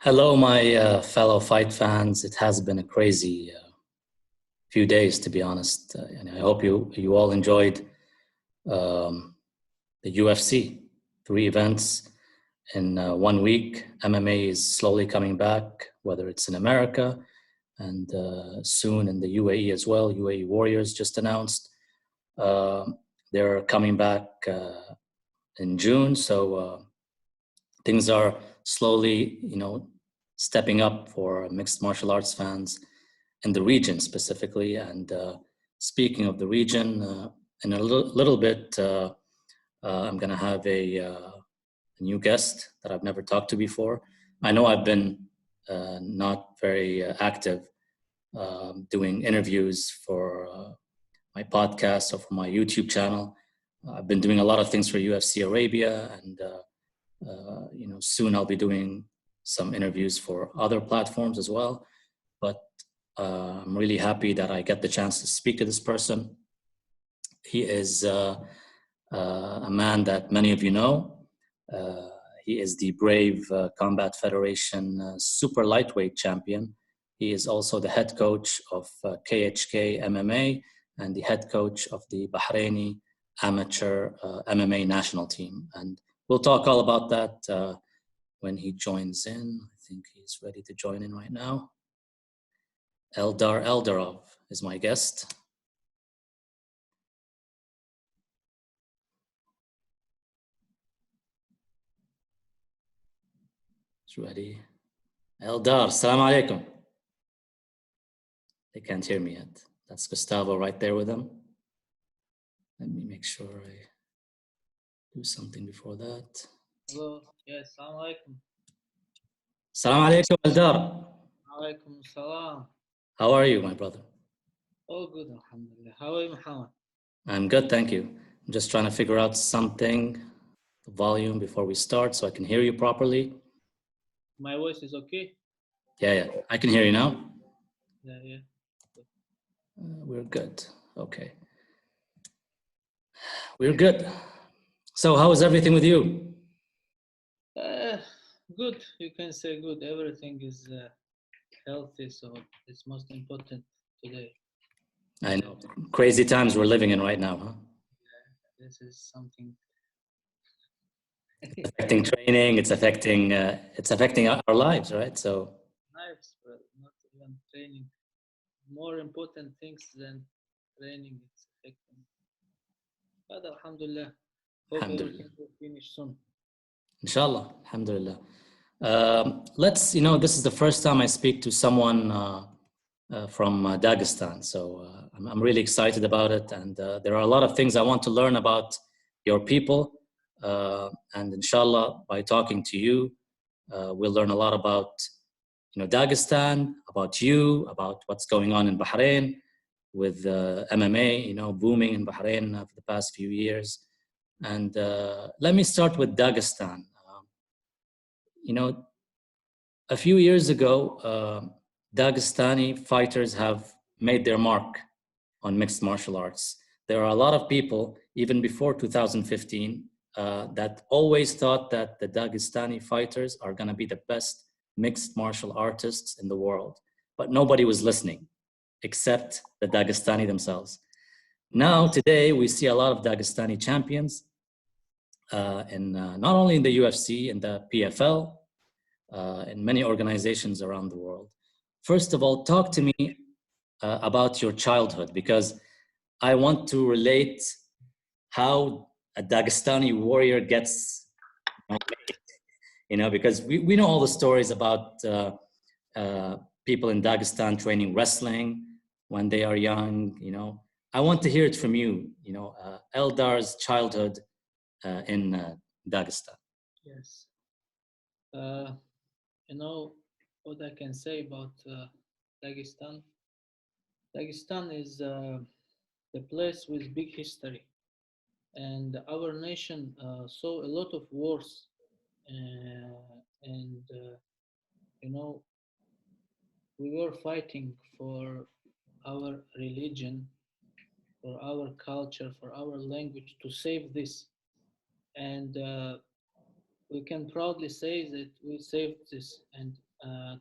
Hello, my fellow fight fans. It has been a crazy few days, to be honest, and I hope you all enjoyed the UFC. 3 events in 1 week. MMA is slowly coming back, whether it's in America and soon in the UAE as well. UAE Warriors just announced they're coming back in June, so things are slowly, stepping up for mixed martial arts fans in the region specifically. And speaking of the region, in a little bit, I'm going to have a new guest that I've never talked to before. I know I've been not very active doing interviews for my podcast or for my YouTube channel. I've been doing a lot of things for UFC Arabia, and soon I'll be doing some interviews for other platforms as well. But I'm really happy that I get the chance to speak to this person. He is a man that many of you know. He is the Brave Combat Federation super lightweight champion. He is also the head coach of KHK MMA and the head coach of the Bahraini Amateur MMA National Team. And we'll talk all about that when he joins in. I think he's ready to join in right now. Eldar Eldarov is my guest. It's ready. Eldar, salam alaikum. They can't hear me yet. That's Gustavo right there with him. Let me make sure I do something before that. Hello. Yes, salam alaikum. Salam alaikum, Eldar. Alaikum salam. How are you, my brother? All good, alhamdulillah. How are you, Muhammad? I'm good, thank you. I'm just trying to figure out something, the volume before we start so I can hear you properly. My voice is okay? Yeah, I can hear you now. Yeah. We're good. Okay. We're good. So how is everything with you? Good. You can say good. Everything is healthy, so it's most important today. I know. Crazy times we're living in right now, huh? Yeah, this is something. It's affecting training. It's affecting our lives, right? So. Lives, but not even training. More important things than training. It's affecting. But alhamdulillah, hope everything will finish soon. Inshallah, alhamdulillah. This is the first time I speak to someone from Dagestan, so I'm really excited about it, and there are a lot of things I want to learn about your people, and inshallah, by talking to you, we'll learn a lot about Dagestan, about you, about what's going on in Bahrain with MMA, booming in Bahrain for the past few years. And let me start with Dagestan. A few years ago, Dagestani fighters have made their mark on mixed martial arts. There are a lot of people, even before 2015, that always thought that the Dagestani fighters are going to be the best mixed martial artists in the world. But nobody was listening, except the Dagestani themselves. Now, today, we see a lot of Dagestani champions, not only in the UFC, in the PFL, in many organizations around the world. First of all, talk to me about your childhood, because I want to relate how a Dagestani warrior gets made, because we know all the stories about people in Dagestan training wrestling when they are young. I want to hear it from you, Eldar's childhood in Dagestan. Yes. What I can say about Dagestan. Dagestan is the place with big history, and our nation saw a lot of wars, and we were fighting for our religion, for our culture, for our language, to save this. And we can proudly say that we saved this, and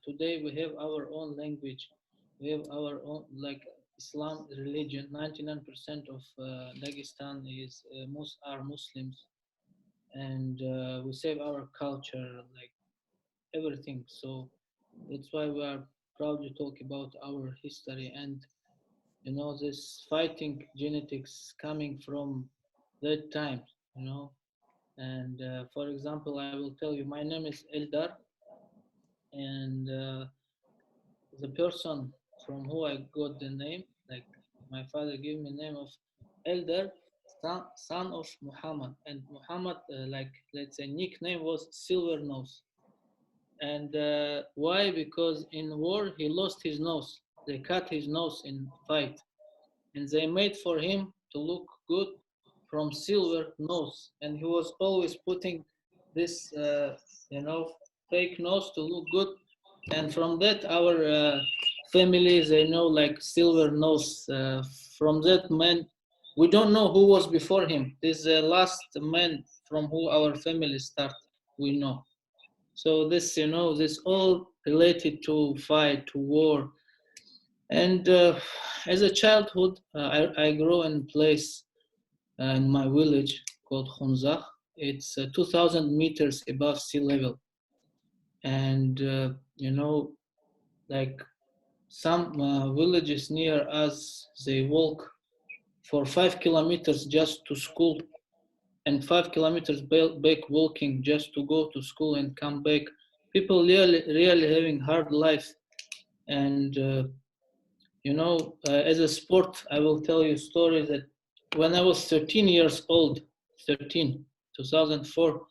Today we have our own language. We have our own, like Islam religion. 99% of Dagestan are Muslims, and we save our culture, like everything. So that's why we are proud to talk about our history and this fighting genetics coming from that time. You know, and for example, I will tell you, my name is Eldar, and the person from who I got the name, like my father gave me name of Elder, son of Muhammad, and Muhammad, like let's say nickname was Silver Nose. And why? Because in war he lost his nose. They cut his nose in fight, and they made for him to look good from silver nose, and he was always putting this fake nose to look good, and from that our family, they know, like silver nose. From that man, we don't know who was before him. This is the last man from who our family start, we know. So this, this all related to fight, to war. And as a childhood, I grew in a place in my village called Khunzakh. It's 2,000 meters above sea level. And, like some villages near us, they walk for 5 kilometers just to school, and 5 kilometers back walking just to go to school and come back. People really having hard life. And as a sport, I will tell you a story that when I was 13 years old, 13, 2004,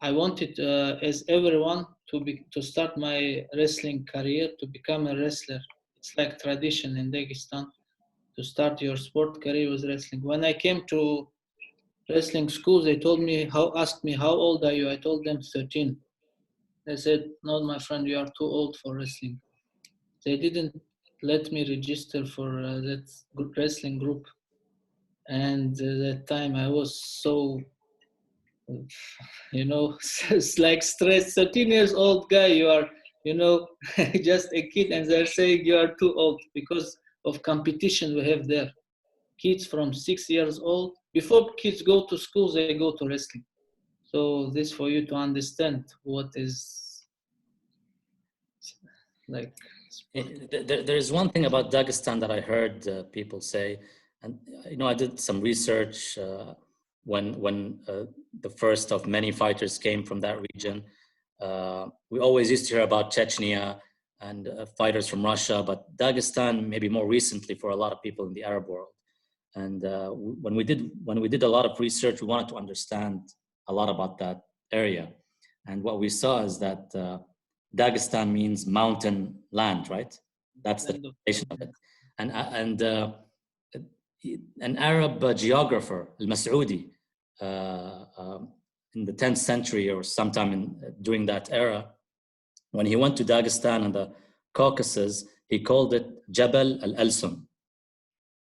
I wanted, as everyone, to start my wrestling career, to become a wrestler. It's like tradition in Dagestan to start your sport career with wrestling. When I came to wrestling school, they asked me, how old are you? I told them 13. They said, no, my friend, you are too old for wrestling. They didn't let me register for that wrestling group. And that time I was so, it's like stressed. 13 years old guy, you are, just a kid, and they're saying you are too old because of competition we have there. Kids from 6 years old, before kids go to school, they go to wrestling. So this for you to understand what is like sport. There's one thing about Dagestan that I heard people say, and I did some research when the first of many fighters came from that region. We always used to hear about Chechnya and fighters from Russia, but Dagestan maybe more recently for a lot of people in the Arab world. And when we did a lot of research, we wanted to understand a lot about that area. And what we saw is that Dagestan means mountain land, right? That's the translation of it. And an Arab geographer, Al-Mas'udi, in the 10th century or sometime during that era, when he went to Dagestan and the Caucasus, he called it Jabal al-Alsun,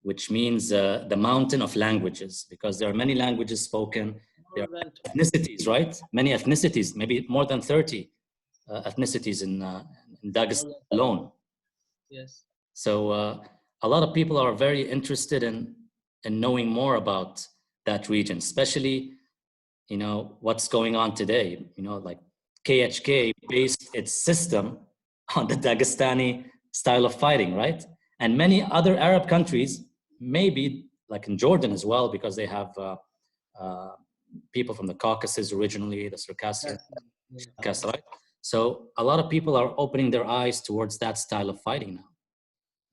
which means the mountain of languages, because there are many languages spoken. There are ethnicities, right? Many ethnicities, maybe more than 30 ethnicities in Dagestan alone. Yes. So a lot of people are very interested in knowing more about that region, especially, what's going on today. Like KHK based its system on the Dagestani style of fighting, right? And many other Arab countries, maybe like in Jordan as well, because they have people from the Caucasus originally, the Circassian, right? So a lot of people are opening their eyes towards that style of fighting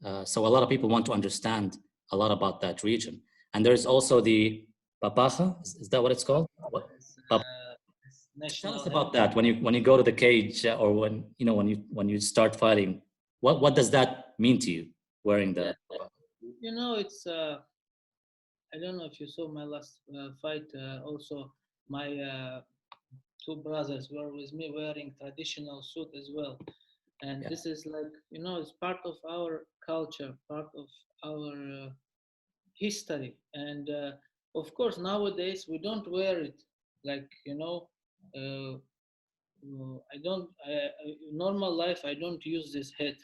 now. So a lot of people want to understand a lot about that region. And there's also the Papaja, is that what it's called? What? Tell us about that when you go to the cage or when you start fighting. What does that mean to you, wearing the? It's I don't know if you saw my last fight. Also, my two brothers were with me wearing traditional suit as well, and this is like it's part of our culture, part of our history, and of course nowadays we don't wear it like uh, I don't, normal life, I don't use this head,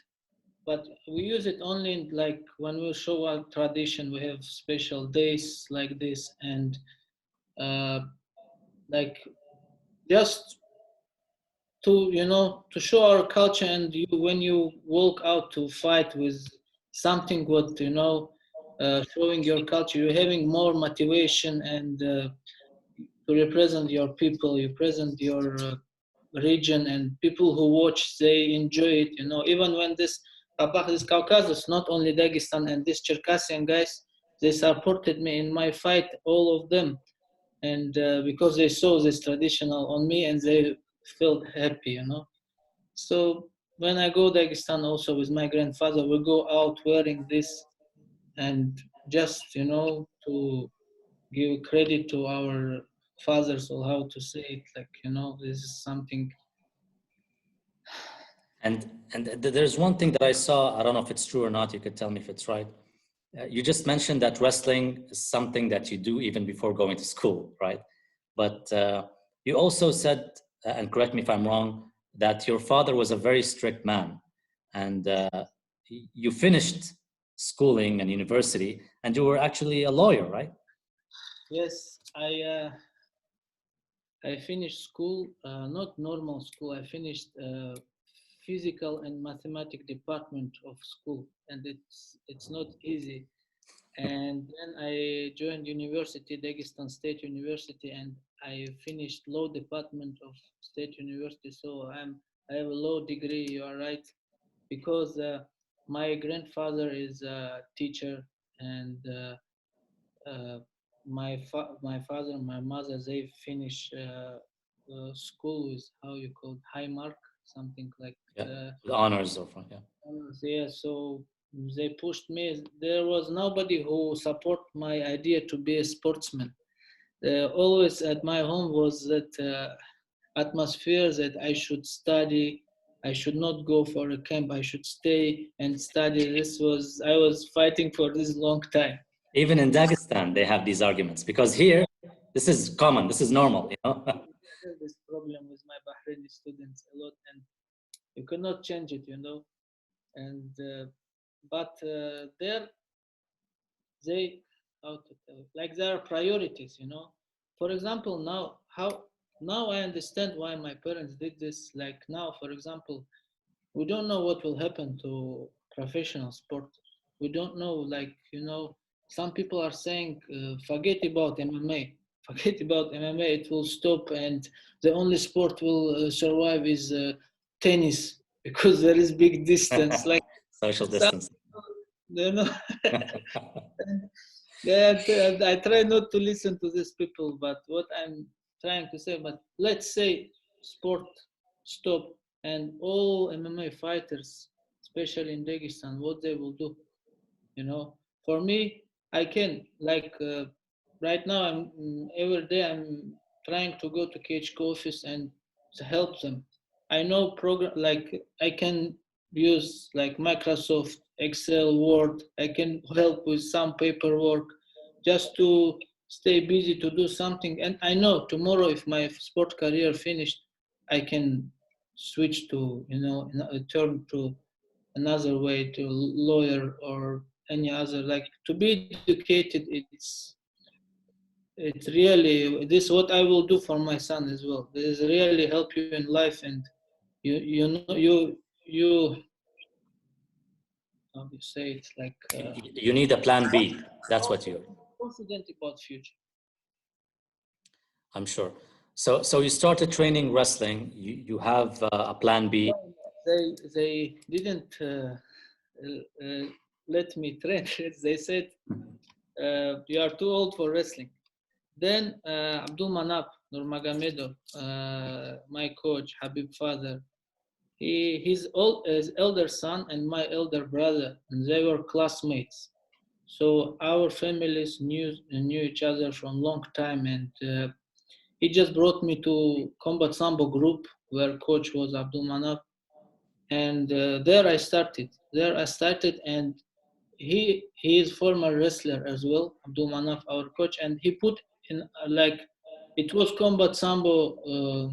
but we use it only in, like when we show our tradition, we have special days like this, and uh, like just to, to show our culture. And you, when you walk out to fight with something what, showing your culture, you're having more motivation, and to represent your people, you present your region, and people who watch, they enjoy it, even when this Caucasus, not only Dagestan and this Circassian guys, they supported me in my fight, all of them, and because they saw this traditional on me, and they felt happy, So when I go Dagestan also with my grandfather, we go out wearing this, and just, to give credit to our fathers, or how to say it, like, this is something. And there's one thing that I saw. I don't know if it's true or not. You could tell me if it's right. You just mentioned that wrestling is something that you do even before going to school, right? But you also said, and correct me if I'm wrong, that your father was a very strict man, and you finished schooling and university, and you were actually a lawyer, right? Yes, I finished school, not normal school. I finished physical and mathematics department of school, and it's not easy. And then I joined university, Dagestan State University, and I finished law department of State University. So I have a law degree. You are right, because my grandfather is a teacher, and my father and my mother, they finish school with, how you call it, high mark, something like. Yeah, the honors of yeah. Yeah, so they pushed me. There was nobody who support my idea to be a sportsman. Always at my home was that atmosphere that I should study. I should not go for a camp. I should stay and study. I was fighting for this long time. Even in Dagestan, they have these arguments because here, this is common. This is normal, you know. There's this problem with my Bahraini students a lot, and you cannot change it, And but there they, how to tell it, like there are priorities, For example, now I understand why my parents did this. Like now, for example, we don't know what will happen to professional sport. We don't know, like, some people are saying, forget about MMA, forget about MMA, it will stop, and the only sport will survive is tennis, because there is big distance, like Social some, distance. you know. Yeah, I try not to listen to these people, but what I'm trying to say, but let's say sport stop, and all MMA fighters, especially in Dagestan, what they will do, For me, I can, like, right now, every day I'm trying to go to KHK office and to help them. I know program, like I can use like Microsoft, Excel, Word. I can help with some paperwork just to stay busy to do something. And I know tomorrow, if my sport career finished, I can switch to, turn to another way, to lawyer or any other, like, to be educated. It's really, this what I will do for my son as well. This really help you in life, and you how do you say it, like, You need a plan B. That's what you. confident about future. I'm sure. So you started training wrestling. You have a plan B. They didn't let me train. They said, you are too old for wrestling. Then Abdul Manap Nurmagomedov, my coach, Habib father, his elder son and my elder brother, and they were classmates. So our families knew each other from long time, and he just brought me to Combat Sambo group, where coach was Abdul Manap, and there I started. And he is former wrestler as well, Abdul Manaf, our coach, and he put in, like, it was combat sambo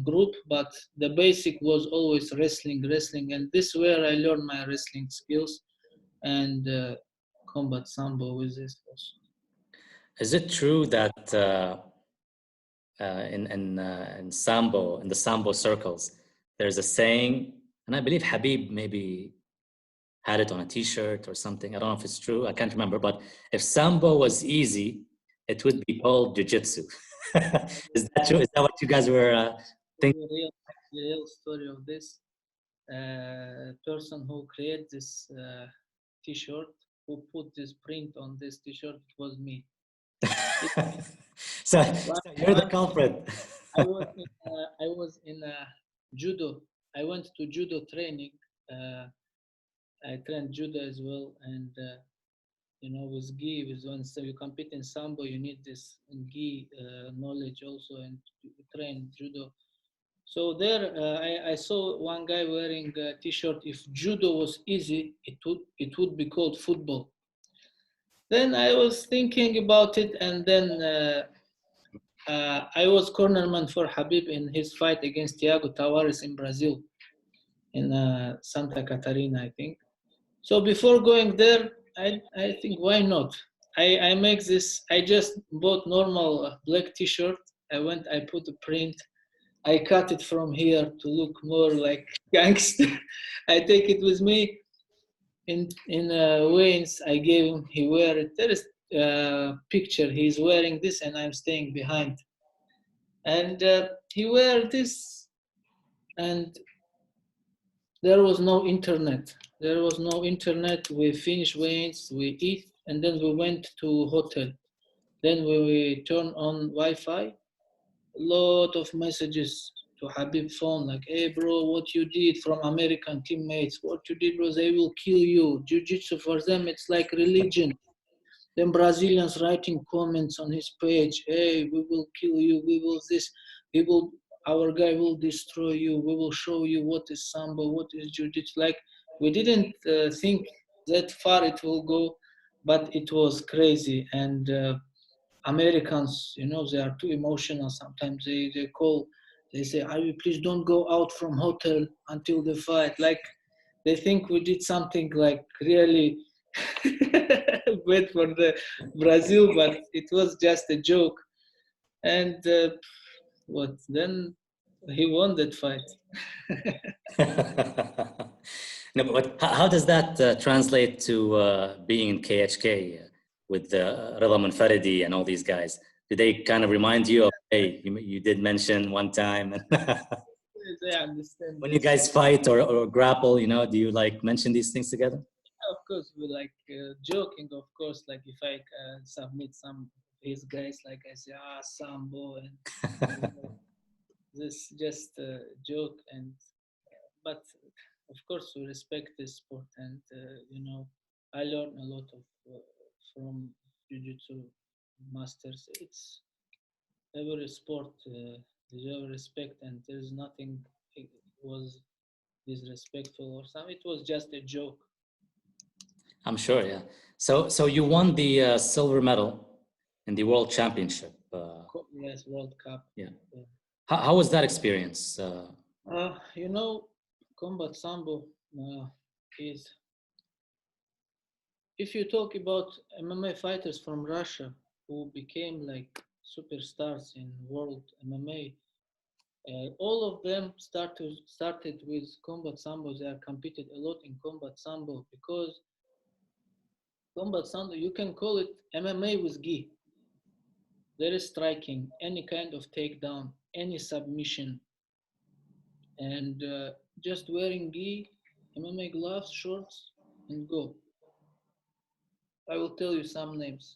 group, but the basic was always wrestling, and this is where I learned my wrestling skills and combat sambo with this also. Is it true that in sambo, in the sambo circles, there's a saying, and I believe Habib maybe had it on a T-shirt or something. I don't know if it's true. I can't remember. But if sambo was easy, it would be called jiu-jitsu. Is that true? Is that what you guys were thinking? The real story of this person who created this T-shirt, who put this print on this T-shirt, it was me. So you're the culprit. I was in judo. I went to judo training. I trained judo as well, and with gi, when so you compete in sambo, you need this gi knowledge also, and to train judo. So there, I saw one guy wearing a T-shirt. If judo was easy, it would be called football. Then I was thinking about it, and then I was cornerman for Habib in his fight against Thiago Tavares in Brazil, in Santa Catarina, I think. So before going there, I think why not? I make this. I just bought normal black T-shirt. I put a print. I cut it from here to look more like gangster. I take it with me in Wayne's. I gave him. He wear it. There is a picture. He's wearing this, and I'm staying behind. And he wear this, and there was no internet. There was no internet. We finished Wayne's. We eat, and then we went to hotel. Then we turn on Wi-Fi. Lot of messages to Habib phone like, hey bro, what you did from American teammates, what you did bro, they will kill you. Jiu-jitsu for them, it's like religion. Then Brazilians writing comments on his page, hey, we will kill you, we will this, our guy will destroy you, we will show you what is sambo, what is jiu-jitsu. Like, we didn't think that far it will go, but it was crazy. And Americans, they are too emotional. Sometimes they say, please don't go out from hotel until the fight. Like, they think we did something like really bad for the Brazil, but it was just a joke. And then he won that fight. No, but how does that translate to being in KHK with Rida Munfaridi and all these guys? Do they kind of remind you of, hey, you did mention one time? They understand When this. you guys fight or grapple, do you like mention these things together? Of course, we like joking. Of course, like if I submit some of his guys, like I say, sambo, and this just a joke. And but of course, we respect this sport, and I learned a lot of from jiu-jitsu masters. It's every sport deserves respect, and there's nothing was disrespectful or something. It was just a joke. I'm sure, yeah. So you won the silver medal in the World Championship. Yes, World Cup. Yeah. How was that experience? Combat sambo is. If you talk about MMA fighters from Russia who became like superstars in world MMA, all of them started with combat sambo. They are competed a lot in combat sambo because combat sambo, you can call it MMA with gi. There is striking, any kind of takedown, any submission, and just wearing gi, MMA gloves, shorts, and go. I will tell you some names.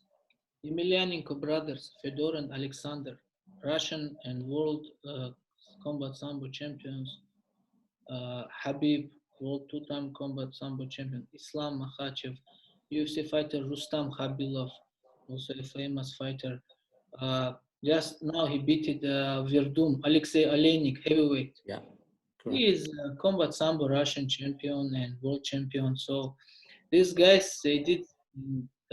Emelianenko brothers, Fedor and Alexander, Russian and world combat sambo champions, Habib, world two-time combat sambo champion, Islam Makhachev, UFC fighter Rustam Khabilov, also a famous fighter. Just now he beat Verdum, Alexei Oleinik, heavyweight. Yeah, correct. He is a combat sambo Russian champion and world champion. So these guys, they did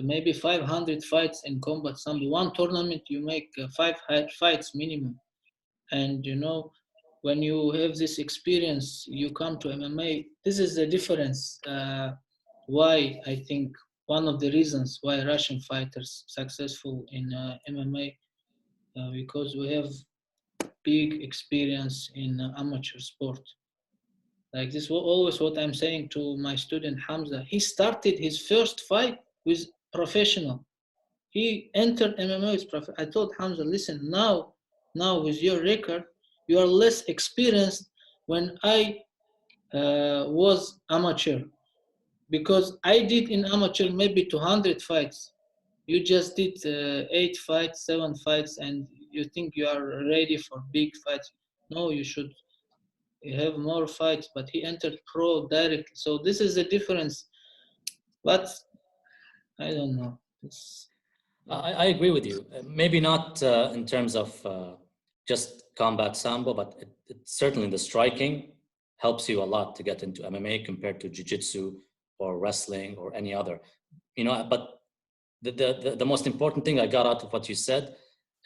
maybe 500 fights in combat sambo. One tournament, you make five fights minimum. And when you have this experience, you come to MMA. This is the difference. Why I think one of the reasons why Russian fighters successful in MMA, because we have big experience in amateur sport. Like this was always what I'm saying to my student Hamza. He started his first fight with professional. He entered MMA with professional. I told Hamza, listen, now with your record, you are less experienced when I was amateur, because I did in amateur maybe 200 fights. You just did 8 fights, 7 fights, and you think you are ready for big fights. No, you should have more fights. But he entered pro directly. So this is the difference. But I don't know. I agree with you. Maybe not in terms of just combat sambo, but it certainly the striking helps you a lot to get into MMA compared to jiu-jitsu or wrestling or any other. But the most important thing I got out of what you said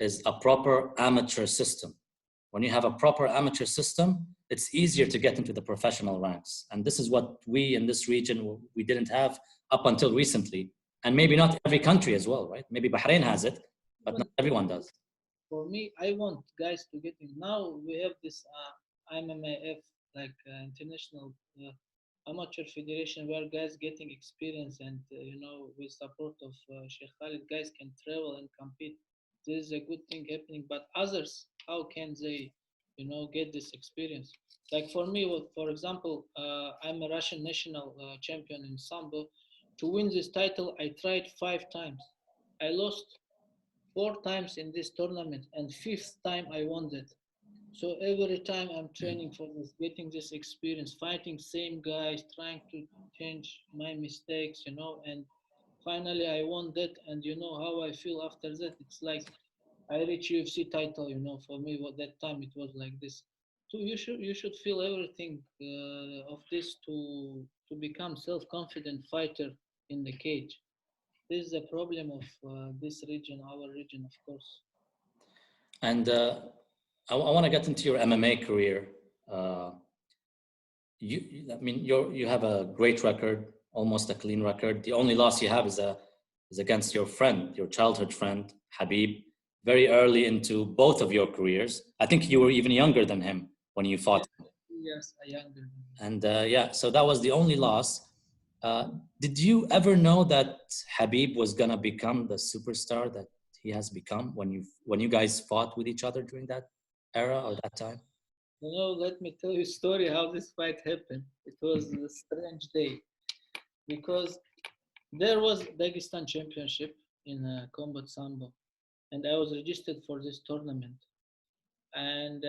is a proper amateur system. When you have a proper amateur system, it's easier to get into the professional ranks. And this is what we in this region, we didn't have up until recently. And maybe not every country as well, right? Maybe Bahrain has it, but not everyone does. For me, I want guys to get in. Now we have this IMMAF, like international amateur federation, where guys getting experience, and with support of Sheikh Khalid, guys can travel and compete. This is a good thing happening. But others, how can they, get this experience? Like for me, for example, I'm a Russian national champion in sambo. To win this title, I tried 5 times. I lost 4 times in this tournament, and fifth time I won it. So every time I'm training for this, getting this experience, fighting same guys, trying to change my mistakes, and finally I won that. And you know how I feel after that? It's like I reach UFC title. For me, what that time it was like this. So you should feel everything of this to become self-confident fighter in the cage. This is the problem of this region, our region, of course. And I want to get into your MMA career. I mean, you have a great record, almost a clean record. The only loss you have is against your friend, your childhood friend, Habib, very early into both of your careers. I think you were even younger than him when you fought him. Yes, a younger. And so that was the only loss. Did you ever know that Habib was gonna become the superstar that he has become when you guys fought with each other during that era or that time? Let me tell you a story how this fight happened. It was a strange day because there was Dagestan championship in combat sambo, and I was registered for this tournament. And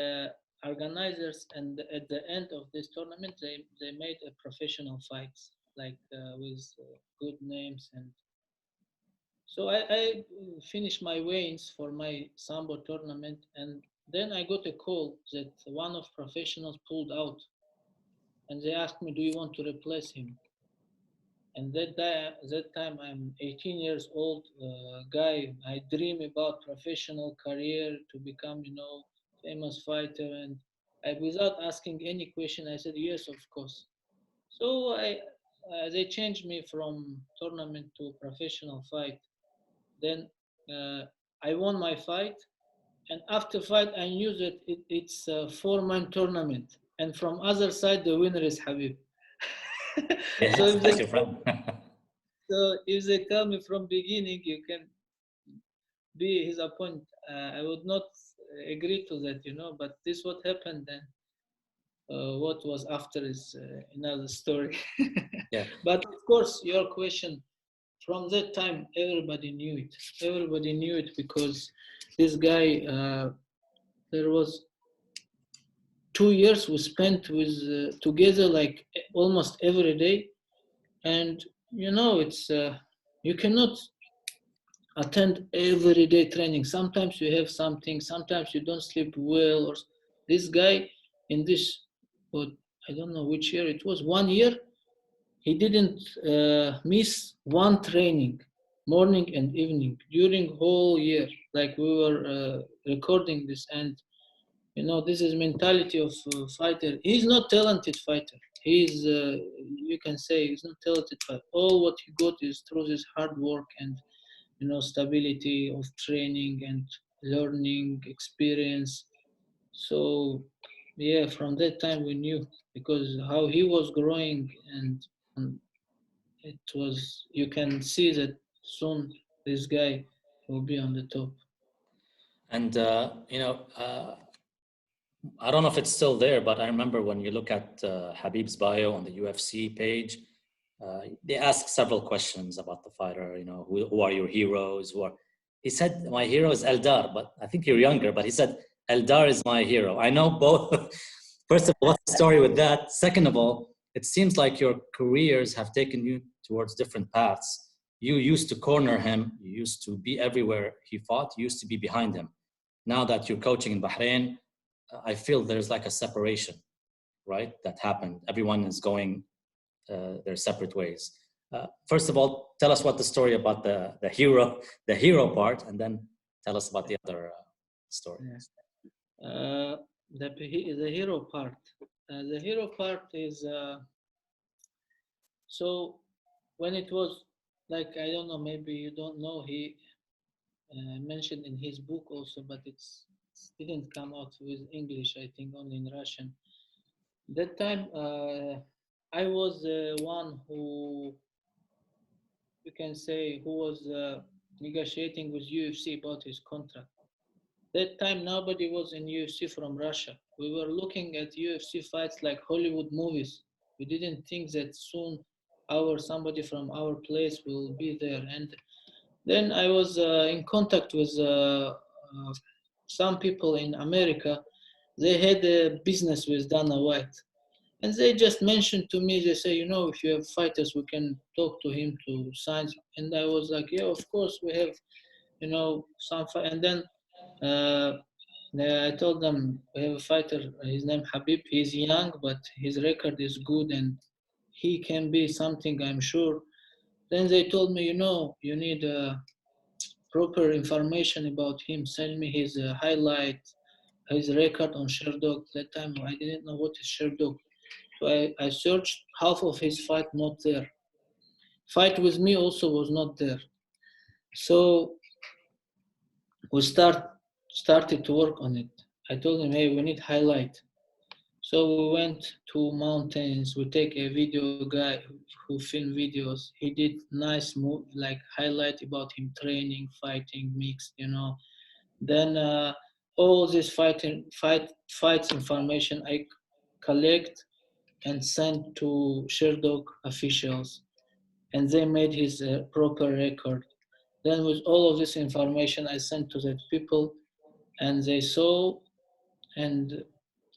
organizers, and at the end of this tournament, they made a professional fights, like with good names. And so I finished my weigh-ins for my sambo tournament, and then I got a call that one of professionals pulled out, and they asked me, "Do you want to replace him?" And that time I'm 18 years old guy. I dream about professional career to become, famous fighter, and without asking any question, I said yes, of course. So they changed me from tournament to professional fight. Then I won my fight, and after fight, I knew that it's a 4-man tournament, and from other side, the winner is Habib. so Yes, if that's they your friend. so if they tell me from beginning, you can be his opponent, I would not agree to that, But this what happened then. What was after is another story. Yeah. But of course, your question, from that time, everybody knew it. Everybody knew it because this guy, there was 2 years we spent with together, like almost every day. And it's you cannot attend everyday training. Sometimes you have something, sometimes you don't sleep well. Or this guy in this, what, I don't know which year it was, 1 year, he didn't miss one training, morning and evening, during whole year. Like we were recording this, and You know, this is mentality of fighter. He's not talented fighter. He's, you can say, he's not talented fighter. All what he got is through his hard work and, you know, stability of training and learning experience. So, yeah, from that time we knew because how he was growing and it was, you can see that soon this guy will be on the top. And I don't know if it's still there, but I remember when you look at Habib's bio on the UFC page, they ask several questions about the fighter. You know, who are your heroes? He said, my hero is Eldar, but I think you're younger, but he said, Eldar is my hero. I know both. First of all, what's the story with that? Second of all, it seems like your careers have taken you towards different paths. You used to corner him. You used to be everywhere he fought. You used to be behind him. Now that you're coaching in Bahrain, I feel there's like a separation, right? That happened. Everyone is going their separate ways. First of all, tell us what the story about the hero part, and then tell us about the other story. Yeah. The hero part. The hero part is so when it was like, I don't know, maybe you don't know, he mentioned in his book also, but it didn't come out with English, I think only in Russian. That time I was the one who, you can say, who was negotiating with UFC about his contract. That time nobody was in UFC from Russia. We were looking at UFC fights like Hollywood movies. We didn't think that soon our somebody from our place will be there. And then I was in contact with some people in America. They had a business with Dana White. And they just mentioned to me, they say, you know, if you have fighters, we can talk to him to sign. And I was like, yeah, of course we have, you know, some fight. And then uh, I told them we have a fighter, his name Habib. He's young, but his record is good and he can be something, I'm sure. Then they told me, you know, you need proper information about him. Send me his highlight, his record on Sherdog. That time I didn't know what is Sherdog. So I searched, half of his fight not there. Fight with me also was not there. So we started to work on it. I told him, hey, we need highlight. So we went to mountains. We take a video guy who film videos. He did nice move, like highlight about him training, fighting, mixed, you know. Then all this fights information I collect and sent to Sherdog officials, and they made his proper record. Then with all of this information I sent to the people, and they saw, and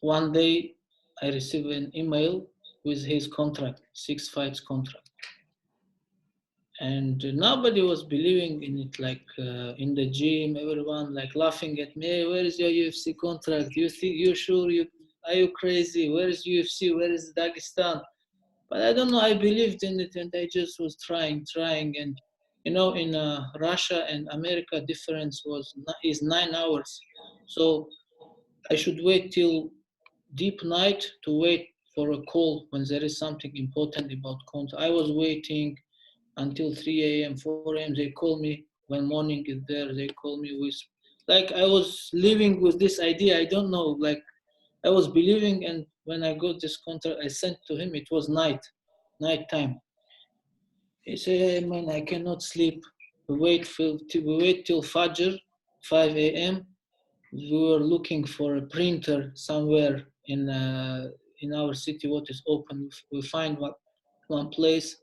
one day I received an email with his contract, 6 fights contract. And nobody was believing in it, like in the gym, everyone like laughing at me, hey, where is your UFC contract? You think, you sure, are you crazy? Where is UFC? Where is Dagestan? But I don't know, I believed in it and I just was trying. And you know, in Russia and America, difference is 9 hours. So I should wait till deep night to wait for a call when there is something important about contract. I was waiting until 3 a.m., 4 a.m. They call me when morning is there. They call me with, like I was living with this idea. I don't know, like I was believing. And when I got this contract, I sent to him. It was night time. He said, hey man, I cannot sleep. We wait till Fajr, 5 a.m. We were looking for a printer somewhere in our city what is open. We find one place,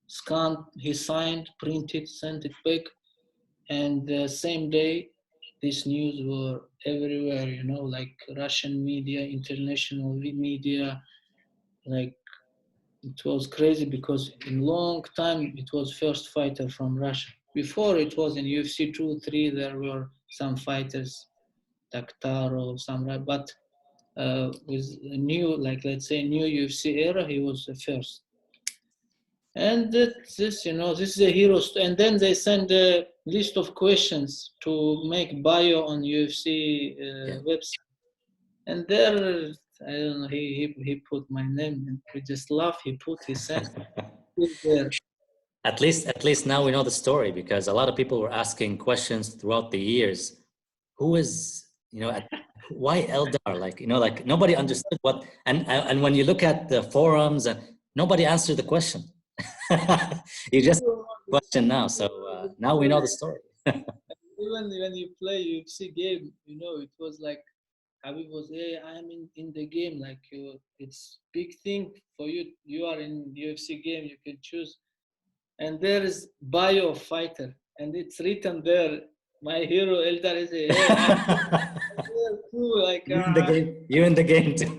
scanned, he signed, printed, sent it back, and the same day these news were everywhere, you know, like Russian media, international media, like it was crazy because in long time it was first fighter from Russia. Before it was in UFC 2, 3, there were some fighters, Taktarov, some, but with a new, like let's say new UFC era, he was the first. And this, you know, this is a hero. And then they send a list of questions to make bio on UFC Yeah. website. And there, I don't know, he put my name, and we just laugh. He put his son there. At least now we know the story, because a lot of people were asking questions throughout the years. Who is, why Eldar? Like, like nobody understood what, and when you look at the forums, and nobody answered the question. You just question now. So now we know the story. Even when you play UFC game, it was like Habib was, hey, I'm in the game. Like it's big thing for you. You are in UFC game. You can choose, and there is bio of fighter, and it's written there. My hero Eldar is, hey, I'm there too. Like You in the game. You in the game too.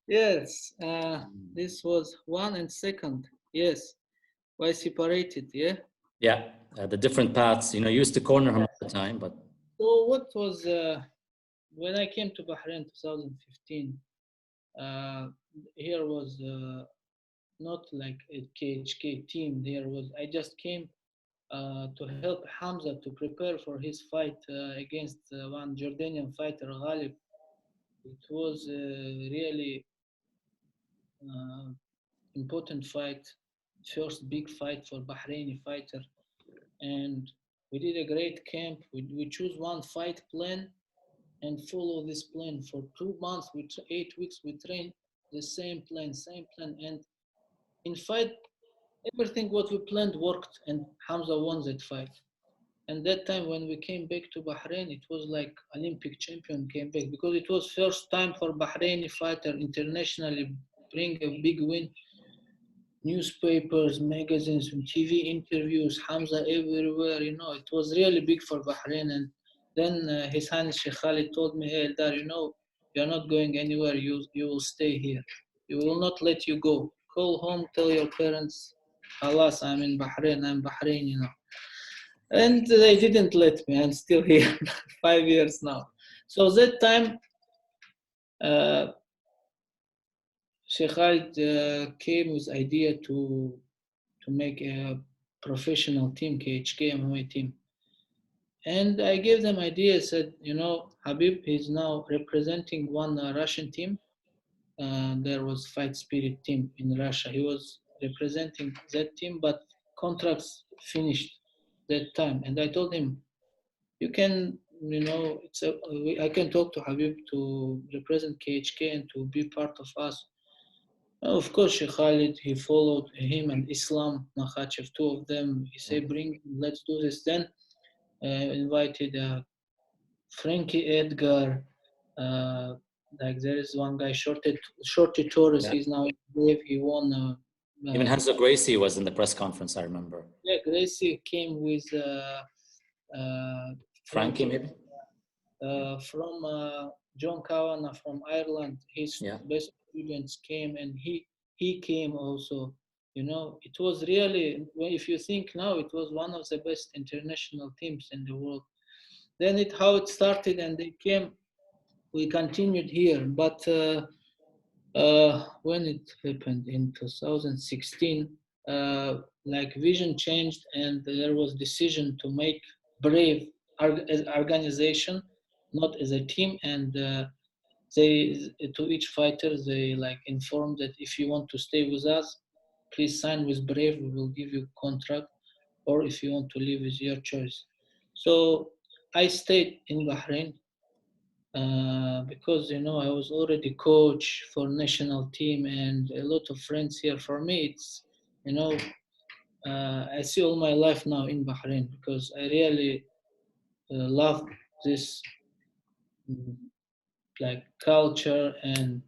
yes, this was one and second. Yes, why separated? Yeah. Yeah, the different paths. Used to corner him all the time, but So what was when I came to Bahrain 2015? Uh, here was not like a KHK team. There was I just came to help Hamza to prepare for his fight against one Jordanian fighter, Ghalib. It was really uh, important fight, first big fight for Bahraini fighter, and we did a great camp. We choose one fight plan and follow this plan for 2 months. 8 weeks we train the same plan, and in fight everything what we planned worked, and Hamza won that fight. And that time when we came back to Bahrain, it was like Olympic champion came back, because it was first time for Bahraini fighter internationally bring a big win. Newspapers, magazines, and TV interviews, Hamza everywhere. It was really big for Bahrain. And then His Highness Sheikh Khalid told me, hey, Eldar, you're not going anywhere. You will stay here. We will not let you go. Call home, tell your parents, Alas, I'm in Bahrain. I'm Bahrain. And they didn't let me. I'm still here, 5 years now. So that time, uh, Sheikh Khalid came with idea to make a professional team, KHK MMA team. And I gave them ideas, said, Habib is now representing one Russian team. There was Fight Spirit team in Russia. He was representing that team, but contracts finished that time. And I told him, you can, I can talk to Habib to represent KHK and to be part of us. Of course, Sheikh Khalid, he followed him and Islam Makhachev, two of them. He said, bring, let's do this. Then invited Frankie Edgar. Uh, like there is one guy, Shorty Torres. yeah. He's now in Brave. He won. Even Hanzo Gracie was in the press conference, I remember. Yeah, Gracie came with Frankie, Frankie maybe? from John Kawana from Ireland. His Yeah. best students came, and he came also. It was really, if you think now, it was one of the best international teams in the world. Then how it started, and they came. We continued here, but when it happened in 2016, like vision changed, and there was decision to make Brave as organization, not as a team. And they, to each fighter, they like informed that if you want to stay with us, please sign with Brave. We will give you contract, or if you want to leave, is your choice. So I stayed in Bahrain because I was already coach for national team and a lot of friends here. For me, it's you know I see all my life now in Bahrain, because I really love this mm, like culture and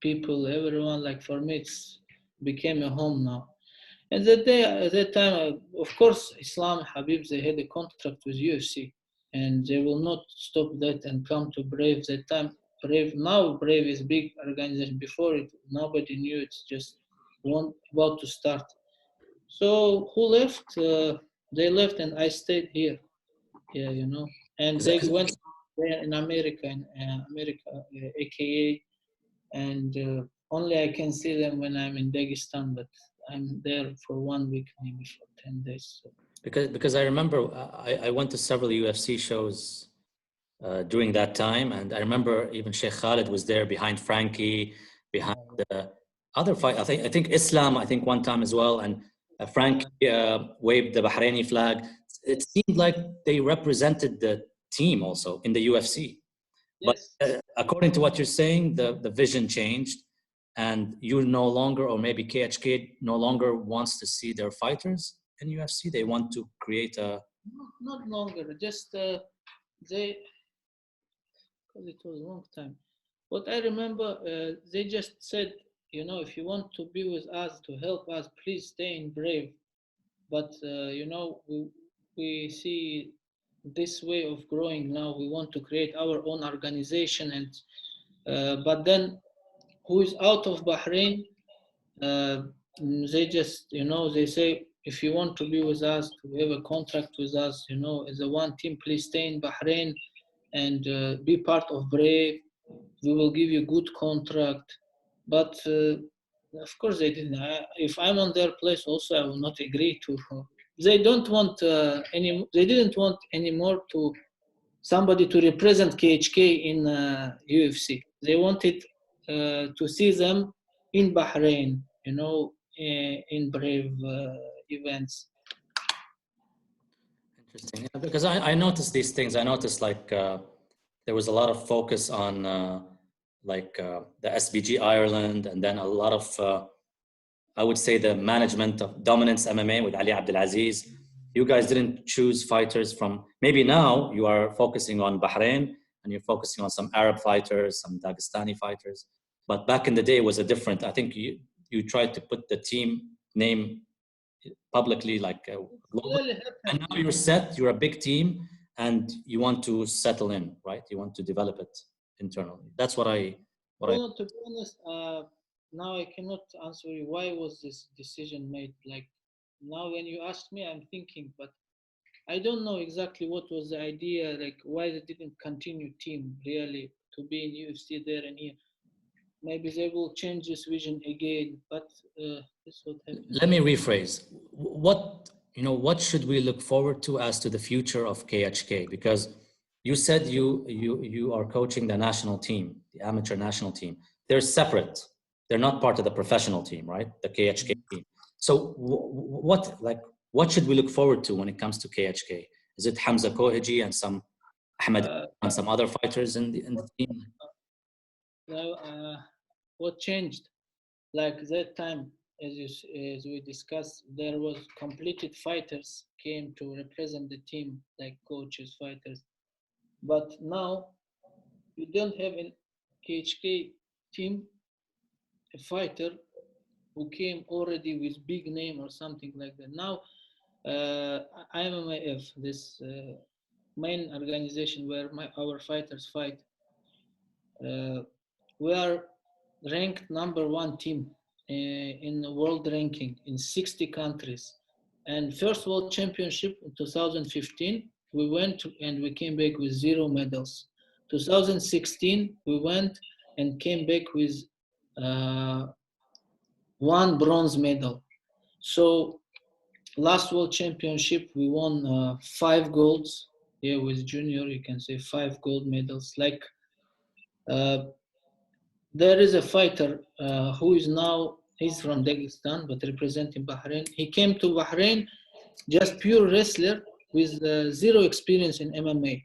people, everyone. Like for me, it's became a home now. And that day, at that time, of course, Islam Habib, they had a contract with UFC, and they will not stop that and come to Brave. That time, Brave, now Brave is big organization. Before it, nobody knew. It's just about to start. So who left? They left, and I stayed here. Yeah, And Is they that, went there in America, AKA, and only I can see them when I'm in Dagestan, but I'm there for 1 week, maybe for 10 days. So. because I remember I went to several UFC shows during that time. And I remember even Sheikh Khalid was there behind Frankie, behind the other fight. I think Islam, I think one time as well. And Frankie waved the Bahraini flag. It seemed like they represented the team also in the UFC. But Yes. according to what you're saying, the vision changed, and you no longer, or maybe KHK no longer wants to see their fighters in UFC. They want to create a... Not longer, just they, because it was a long time. What I remember, they just said, you know, if you want to be with us, to help us, please stay in Brave. But, you know, we see this way of growing now. We want to create our own organization. And but then who is out of Bahrain, uh, they just, you know, they say, if you want to be with us, to have a contract with us, you know, as a one team, please stay in Bahrain and be part of Brave. We will give you good contract. But of course they didn't. If I'm on their place also, I will not agree to. They don't want any. They didn't want anymore to somebody to represent KHK in UFC. They wanted to see them in Bahrain, you know, in Brave events. Interesting. Yeah, because I noticed these things. I noticed like there was a lot of focus on the SBG Ireland, and then a lot of I would say the management of Dominance MMA with Ali Abdelaziz. You guys didn't choose fighters from, maybe now you are focusing on Bahrain and you're focusing on some Arab fighters, some Dagestani fighters. But back in the day it was a different, I think you tried to put the team name publicly, like globally. And now you're set, you're a big team and you want to settle in, right? You want to develop it internally. That's what I... Well, to be honest, now I cannot answer you why was this decision made. Like now, when you ask me, I'm thinking, but I don't know exactly what was the idea. Like why they didn't continue team really to be in UFC there and here. Maybe they will change this vision again. But this is what happened. Let me rephrase. What should we look forward to as to the future of KHK? Because you said you are coaching the national team, the amateur national team. They're separate. They're not part of the professional team, right? The KHK team. So what should we look forward to when it comes to KHK? Is it Hamza Kohiji and some Ahmed and some other fighters in the team? What changed? Like that time, as we discussed, there was completed fighters came to represent the team, like coaches, fighters. But now you don't have in KHK team a fighter who came already with big name or something like that. Now IMMAF, this main organization where our fighters fight, we are ranked #1 team in the world ranking in 60 countries. And first world championship in 2015, we went and we came back with 0 medals. 2016, we went and came back with 1 bronze medal. So last world championship, we won 5 golds. Yeah, with junior, you can say 5 gold medals. Like there is a fighter who is now, he's from Dagestan, but representing Bahrain. He came to Bahrain just pure wrestler with 0 experience in MMA.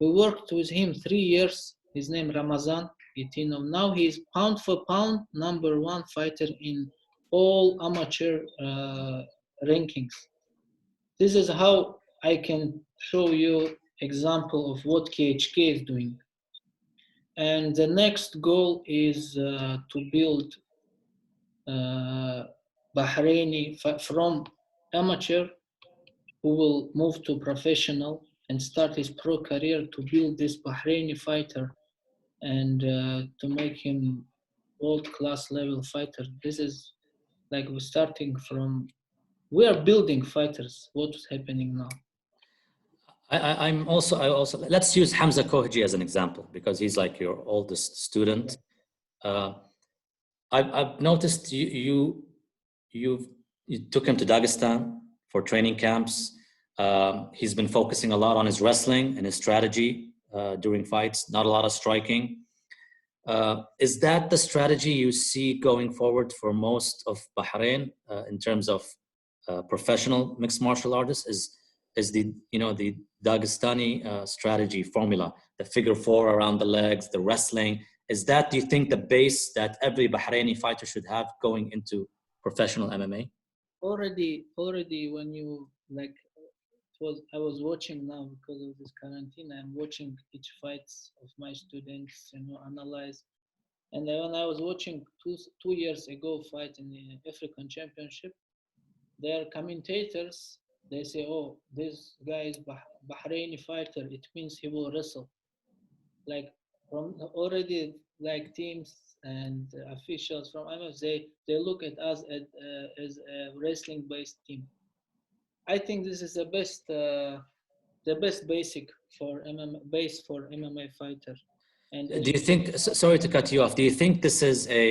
We worked with him 3 years. His name Ramazan Itino. Now he is pound for pound #1 fighter in all amateur rankings. This is how I can show you example of what KHK is doing. And the next goal is to build Bahraini from amateur who will move to professional and start his pro career, to build this Bahraini fighter and to make him world-class level fighter. This is like we're starting from, we are building fighters. What's happening now? I also let's use Hamza Kohji as an example because he's like your oldest student. I've noticed you took him to Dagestan for training camps. He's been focusing a lot on his wrestling and his strategy during fights, not a lot of striking. Is that the strategy you see going forward for most of Bahrain in terms of professional mixed martial artists? Is the the Dagestani strategy formula, the figure four around the legs, the wrestling? Is that, do you think, the base that every Bahraini fighter should have going into professional MMA? Already, when you like, I was watching now because of this quarantine. I'm watching each fights of my students, analyze. And then when I was watching 2 years ago fight in the African Championship, their commentators, they say, "Oh, this guy is Bahraini fighter. It means he will wrestle." Like, from already, like, teams and officials from MF, they look at us as a wrestling based team. I think this is the best basic for MMA, base for MMA fighter. And as Do you you said, think? Sorry to cut you off. Do you think this is a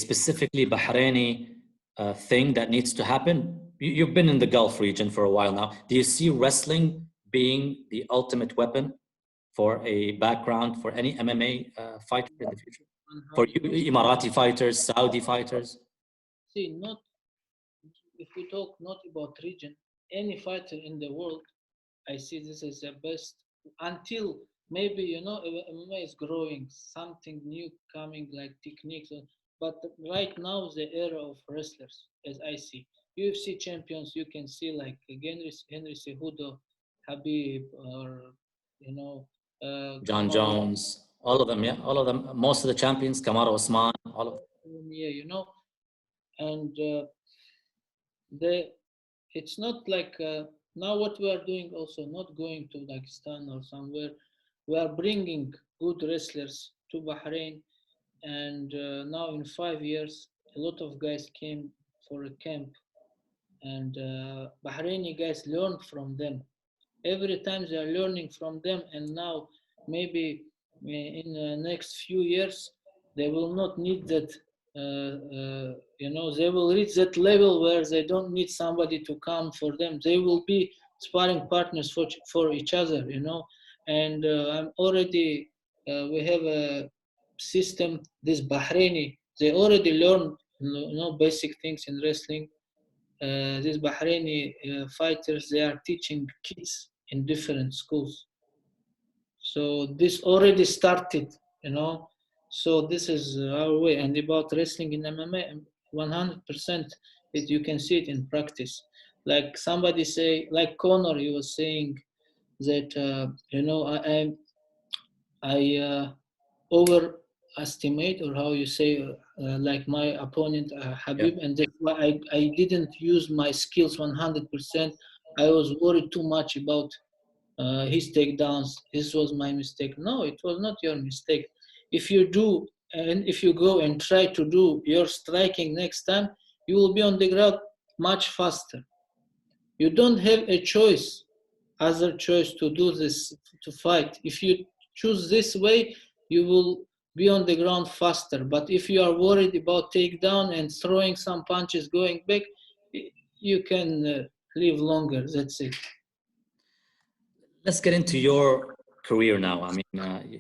specifically Bahraini thing that needs to happen? You've been in the Gulf region for a while now. Do you see wrestling being the ultimate weapon for a background for any MMA fighter in the future? For you, 100%. Emirati fighters, Saudi fighters? See, not if we talk not about region, any fighter in the world, I see this as the best until maybe MMA is growing, something new coming like techniques. But right now is the era of wrestlers, as I see. UFC champions, you can see like Henry Cejudo, Habib, or John Kamaru. Jones, all of them, yeah, all of them. Most of the champions, Kamaru Usman, all of them. Yeah, and they it's not like now what we are doing, also not going to Dagestan or somewhere. We are bringing good wrestlers to Bahrain, and now in 5 years a lot of guys came for a camp, and Bahraini guys learned from them. Every time they are learning from them, and now maybe in the next few years they will not need that. They will reach that level where they don't need somebody to come for them. They will be sparring partners for each other. And I'm already we have a system. This Bahraini, they already learn basic things in wrestling. These Bahraini fighters, they are teaching kids in different schools. So this already started, you know. So this is our way. And about wrestling in MMA, 100%, you can see it in practice. Like somebody say, like Conor, he was saying that I overestimate, or how you say, like my opponent Yeah. Habib, and that's why I didn't use my skills 100%. I was worried too much about his takedowns. This was my mistake. No, it was not your mistake. If you do, and if you go and try to do your striking next time, you will be on the ground much faster. You don't have a choice, other choice to do this, to fight. If you choose this way, you will be on the ground faster. But if you are worried about takedown and throwing some punches, going back, you can live longer. That's it. Let's get into your career now. I mean,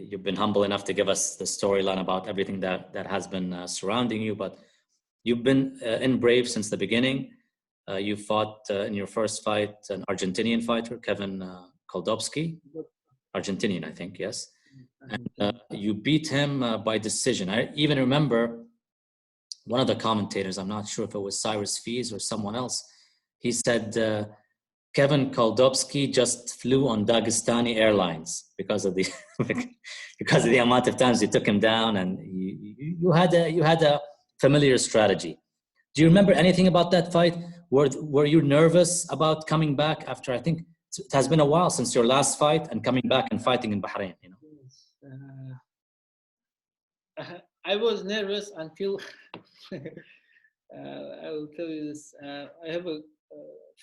you've been humble enough to give us the storyline about everything that has been surrounding you, but you've been in Brave since the beginning. You fought in your first fight an Argentinian fighter, Kevin Koldovsky, Argentinian, I think, yes. And you beat him by decision. I even remember one of the commentators, I'm not sure if it was Cyrus Fees or someone else, he said, Kevin Koldovsky just flew on Dagestani Airlines because of the because of the amount of times you took him down, and you had a familiar strategy. Do you remember anything about that fight? Were you nervous about coming back after, I think it has been a while since your last fight, and coming back and fighting in Bahrain? Yes. I was nervous until I will tell you this. I have a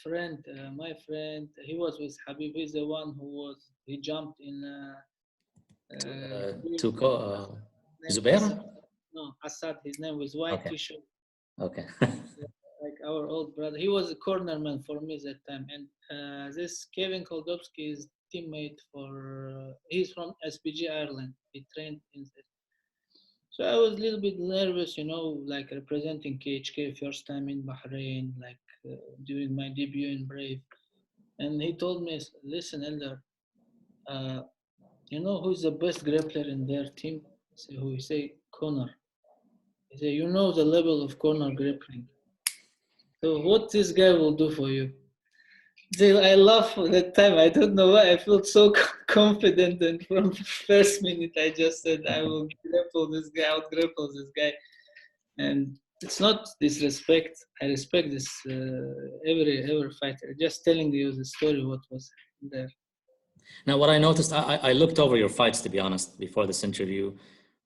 friend, my friend. He was with Habib. He's the one he jumped in. Tuko Zubair? Assad. No, Assad. His name was white Okay. T-shirt. Okay. Like our old brother. He was a cornerman for me that time. And this Kevin Koldovsky is teammate for. He's from SPG Ireland. He trained in. So I was a little bit nervous, like representing KHK first time in Bahrain, like doing my debut in Brave. And he told me, "Listen, Eldar, uh, you know who's the best grappler in their team?" So who? He say Connor. He say, "You know the level of corner grappling. So what this guy will do for you?" I laugh at that time. I don't know why. I felt so confident, and from the first minute, I just said, "I will grapple this guy, out grapple this guy." And it's not disrespect. I respect this every fighter. Just telling you the story what was there. Now, what I noticed, I looked over your fights, to be honest, before this interview.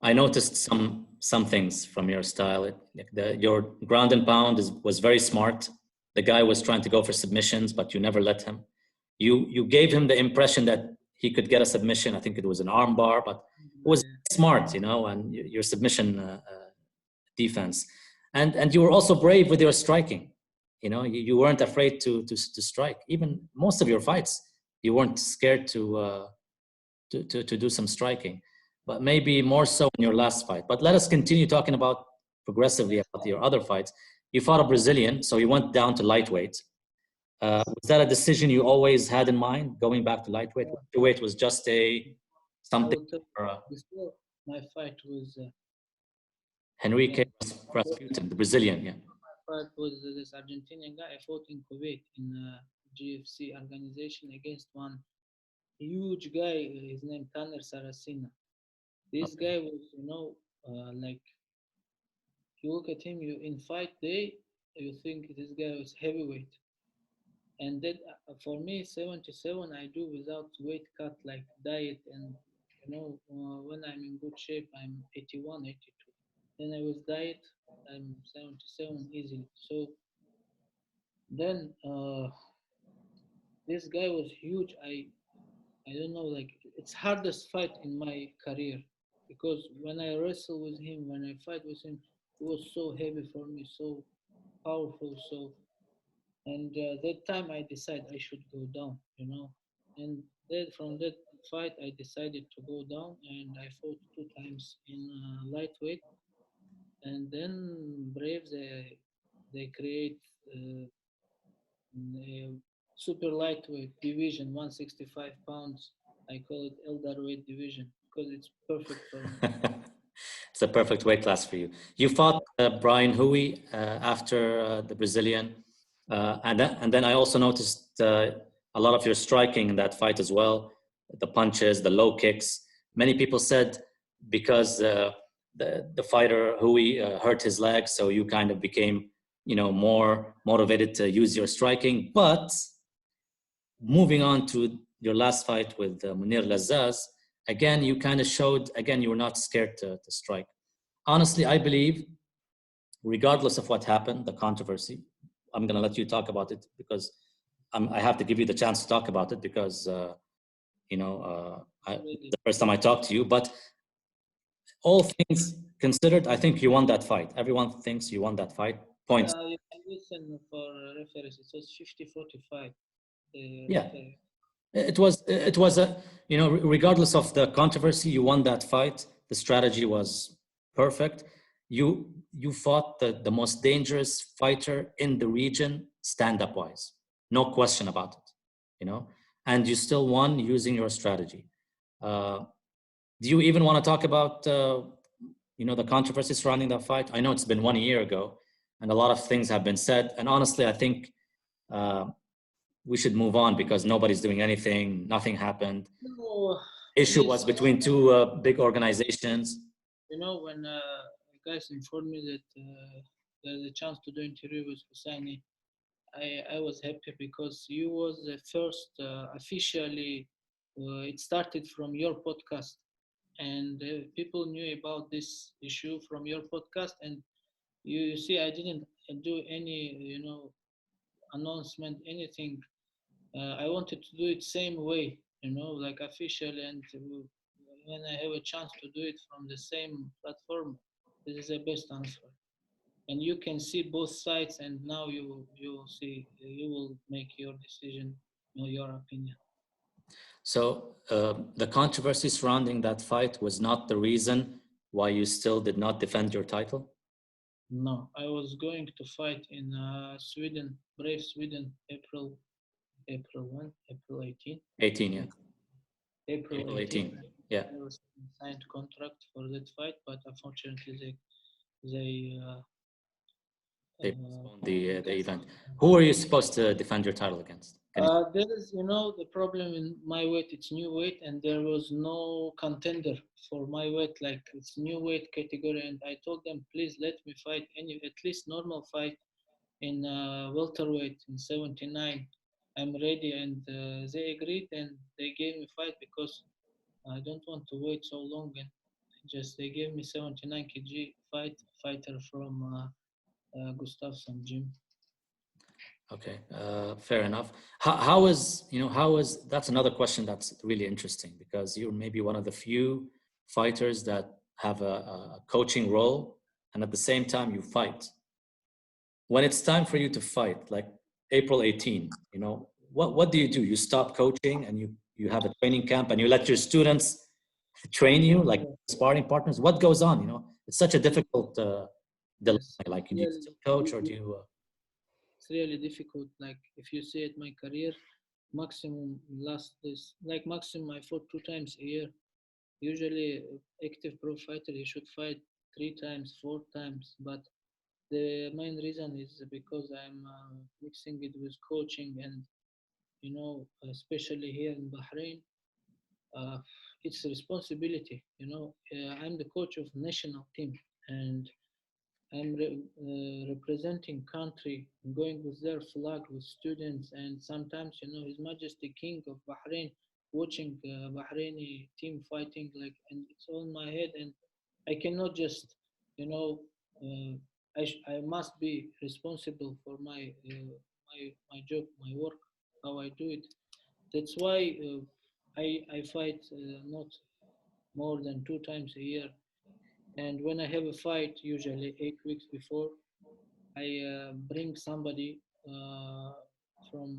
I noticed some things from your style. Your ground and pound was very smart. The guy was trying to go for submissions, but you never let him. You gave him the impression that he could get a submission. I think it was an arm bar, but it was smart, and your submission defense. And you were also brave with your striking. You weren't afraid to strike. Even most of your fights, you weren't scared to do some striking, but maybe more so in your last fight. But let us continue talking about progressively about your other fights. You fought a Brazilian, so you went down to lightweight. Was that a decision you always had in mind, going back to lightweight? Lightweight was just I something will tell for you, before my fight was Henrique Rasputin, the Brazilian, yeah. my fight was this Argentinian guy. I fought in Kuwait in a GFC organization against one huge guy. His name Tanner Saracina. This Okay. guy was, like you look at him, you in fight day, you think this guy was heavyweight. And then for me, 77, I do without weight cut, like diet. And, when I'm in good shape, I'm 81, 82. Then I was diet, I'm 77 easily. So then this guy was huge. I don't know, like it's hardest fight in my career because when I wrestle with him, when I fight with him, it was so heavy for me, so powerful. So and that time I decided I should go down. And then from that fight I decided to go down, and I fought two times in lightweight, and then Brave they create a super lightweight division, 165 pounds. I call it Eldar weight division because it's perfect for me. It's a perfect weight class for you. You fought Brian Hui after the Brazilian, and then I also noticed a lot of your striking in that fight as well. The punches, the low kicks. Many people said because the fighter Hui hurt his leg, so you kind of became more motivated to use your striking. But moving on to your last fight with Munir Lazaz, again, you kind of showed, again, you were not scared to strike. Honestly, I believe, regardless of what happened, the controversy, I'm going to let you talk about it because I have to give you the chance to talk about it because, Really. the first time I talked to you. But all things considered, I think you won that fight. Everyone thinks you won that fight. Points. You can listen for referees. It was 50-45. The Yeah. referee. It was a, regardless of the controversy, you won that fight. The strategy was perfect. You fought the most dangerous fighter in the region, stand-up wise, no question about it. And you still won using your strategy. uh, do you even want to talk about the controversy surrounding that fight? I know it's been 1 year ago and a lot of things have been said, and honestly I think uh, we should move on because nobody's doing anything. Nothing happened. No, Issue was this, between two big organizations. when guys informed me that there's a chance to do interview with Hosani, I was happy because you was the first officially. It started from your podcast, and people knew about this issue from your podcast. And you see, I didn't do any, announcement, anything. I wanted to do it same way, like official. And when I have a chance to do it from the same platform, this is the best answer. And you can see both sides, and now you will see, you will make your decision, your opinion. So the controversy surrounding that fight was not the reason why you still did not defend your title? No, I was going to fight in Sweden, Brave Sweden, April when? April 18. 18, yeah. April April 18. 18, yeah. I was signed contract for that fight, but unfortunately they They uh, postponed the event. Who are you supposed to defend your title against? there is, the problem in my weight. It's new weight, and there was no contender for my weight. Like it's new weight category, and I told them, please let me fight at least normal fight in welterweight in 79. I'm ready, and they agreed, and they gave me fight because I don't want to wait so long. And just they gave me 79 kg fighter from Gustafsson gym. Okay, fair enough. How is, that's another question that's really interesting because you're maybe one of the few fighters that have a coaching role and at the same time you fight. When it's time for you to fight, like April 18, what do? You stop coaching and you have a training camp and you let your students train you like sparring partners? What goes on? It's such a difficult dilemma. Yes, Like, do you still coach or do you? it's really difficult. Like if you see at my career, maximum last this like maximum I fought 2 times a year. Usually, active pro fighter he should fight 3 times, 4 times. But the main reason is because I'm mixing it with coaching, and especially here in Bahrain, uh, it's a responsibility. I'm the coach of national team, and I'm representing country, going with their flag with students, and sometimes His Majesty King of Bahrain watching Bahraini team fighting, like, and it's on my head, and I cannot just you know I must be responsible for my job, my work, how I do it. That's why I fight not more than 2 times a year, and when I have a fight, usually 8 weeks before, I bring somebody from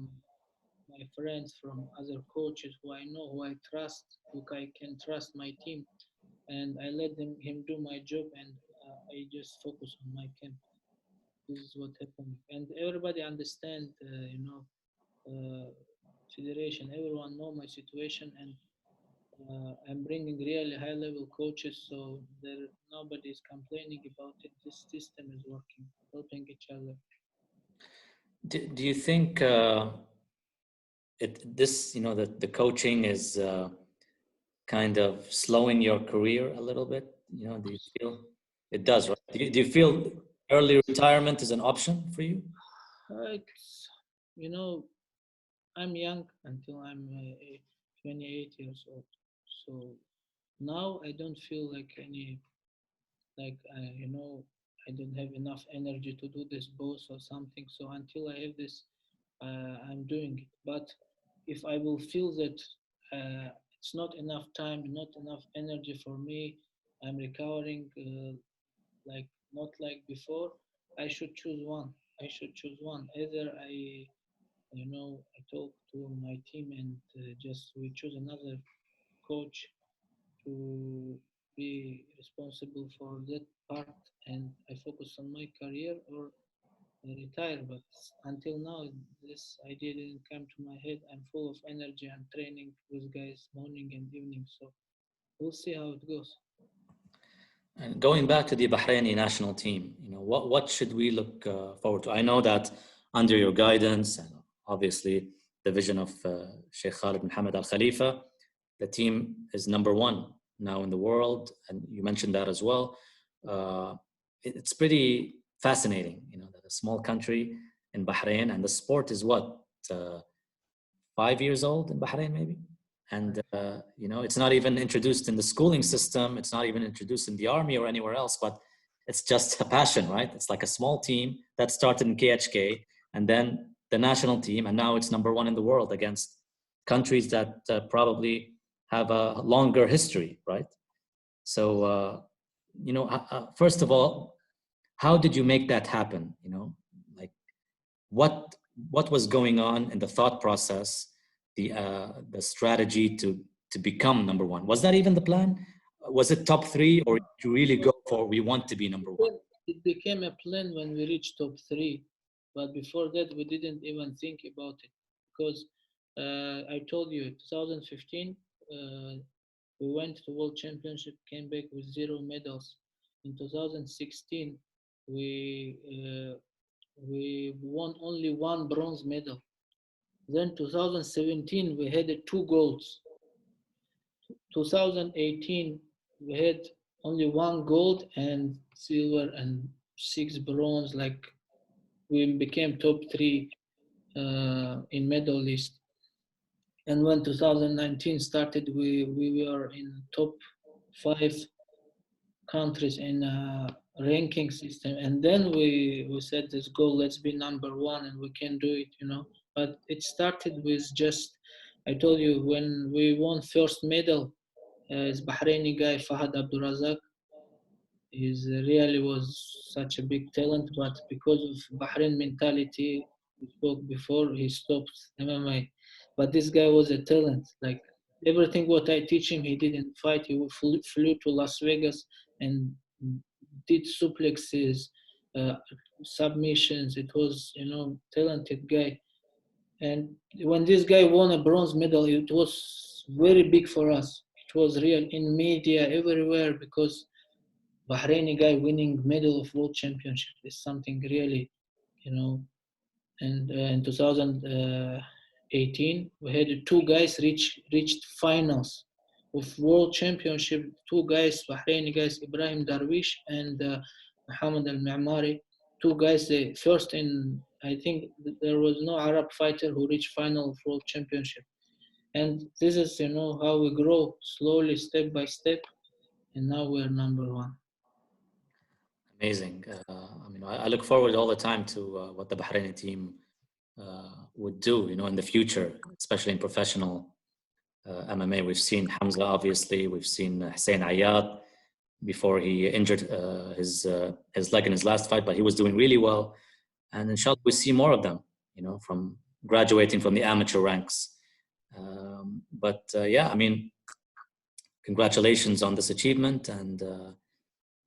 my friends, from other coaches who I know, who I trust, who I can trust my team, and I let him do my job, and I just focus on my camp. This is what happened, and everybody understand. Federation, everyone know my situation, and I'm bringing really high level coaches, so there nobody is complaining about it. This system is working, helping each other. Do you think that the coaching is kind of slowing your career a little bit? Do you feel it does, right? Do you feel early retirement is an option for you? It's, you know, I'm young until I'm 28 years old. So now I don't feel like I don't have enough energy to do this boss or something. So until I have this, I'm doing it. But if I will feel that it's not enough time, not enough energy for me, I'm recovering like not like before, I should choose one. I should choose one. Either I talk to my team and just we choose another coach to be responsible for that part, and I focus on my career, or retire. But until now, this idea didn't come to my head. I'm full of energy. I'm training with guys morning and evening, so we'll see how it goes. And going back to the Bahraini national team, what should we look forward to? I know that under your guidance and obviously the vision of Sheikh Khalid Mohammed Al Khalifa, the team is number one now in the world, and you mentioned that as well. It's pretty fascinating, that a small country in Bahrain, and the sport is what, 5 years old in Bahrain, maybe? And, it's not even introduced in the schooling system. It's not even introduced in the army or anywhere else, but it's just a passion, right? It's like a small team that started in KHK and then the national team. And now it's number one in the world against countries that probably have a longer history, right? So, first of all, how did you make that happen? Like what was going on in the thought process the strategy to become number one? Was that even the plan? Was it top three, or did you really go for we want to be number one? It became a plan when we reached top three, but before that we didn't even think about it because I told you 2015 we went to World Championship, came back with 0 medals. In 2016 we won only 1 bronze medal. Then 2017 we had 2 golds. 2018 we had only 1 gold and silver and 6 bronze. Like we became top three in medal list. And when 2019 started, we were in top 5 countries in ranking system. And then we said, let's go, let's be number one, and we can do it, you know. But it started with just, I told you, when we won first medal, is Bahraini guy Fahad Abdurazak. He really was such a big talent, but because of Bahrain mentality, we spoke before, he stopped MMA. But this guy was a talent. Like everything what I teach him, he didn't fight. He flew to Las Vegas and did suplexes, uh, submissions. It was, you know, talented guy. And when this guy won a bronze medal, it was very big for us. It was real in media everywhere because Bahraini guy winning medal of world championship is something really, you know. And in 2018, we had 2 guys reached finals of world championship. 2 guys, Bahraini guys, Ibrahim Darwish and Mohammed Al Hosani. 2 guys, they first in. I think there was no Arab fighter who reached final of world championship. And this is, you know, how we grow slowly, step by step, and now we're number one. Amazing. I mean, I look forward all the time to what the Bahraini team would do, you know, in the future, especially in professional MMA. We've seen Hamza, obviously. We've seen Hussein Ayat before he injured his leg in his last fight, but he was doing really well. And inshallah, we see more of them, you know, from graduating from the amateur ranks. Yeah, I mean, congratulations on this achievement. And,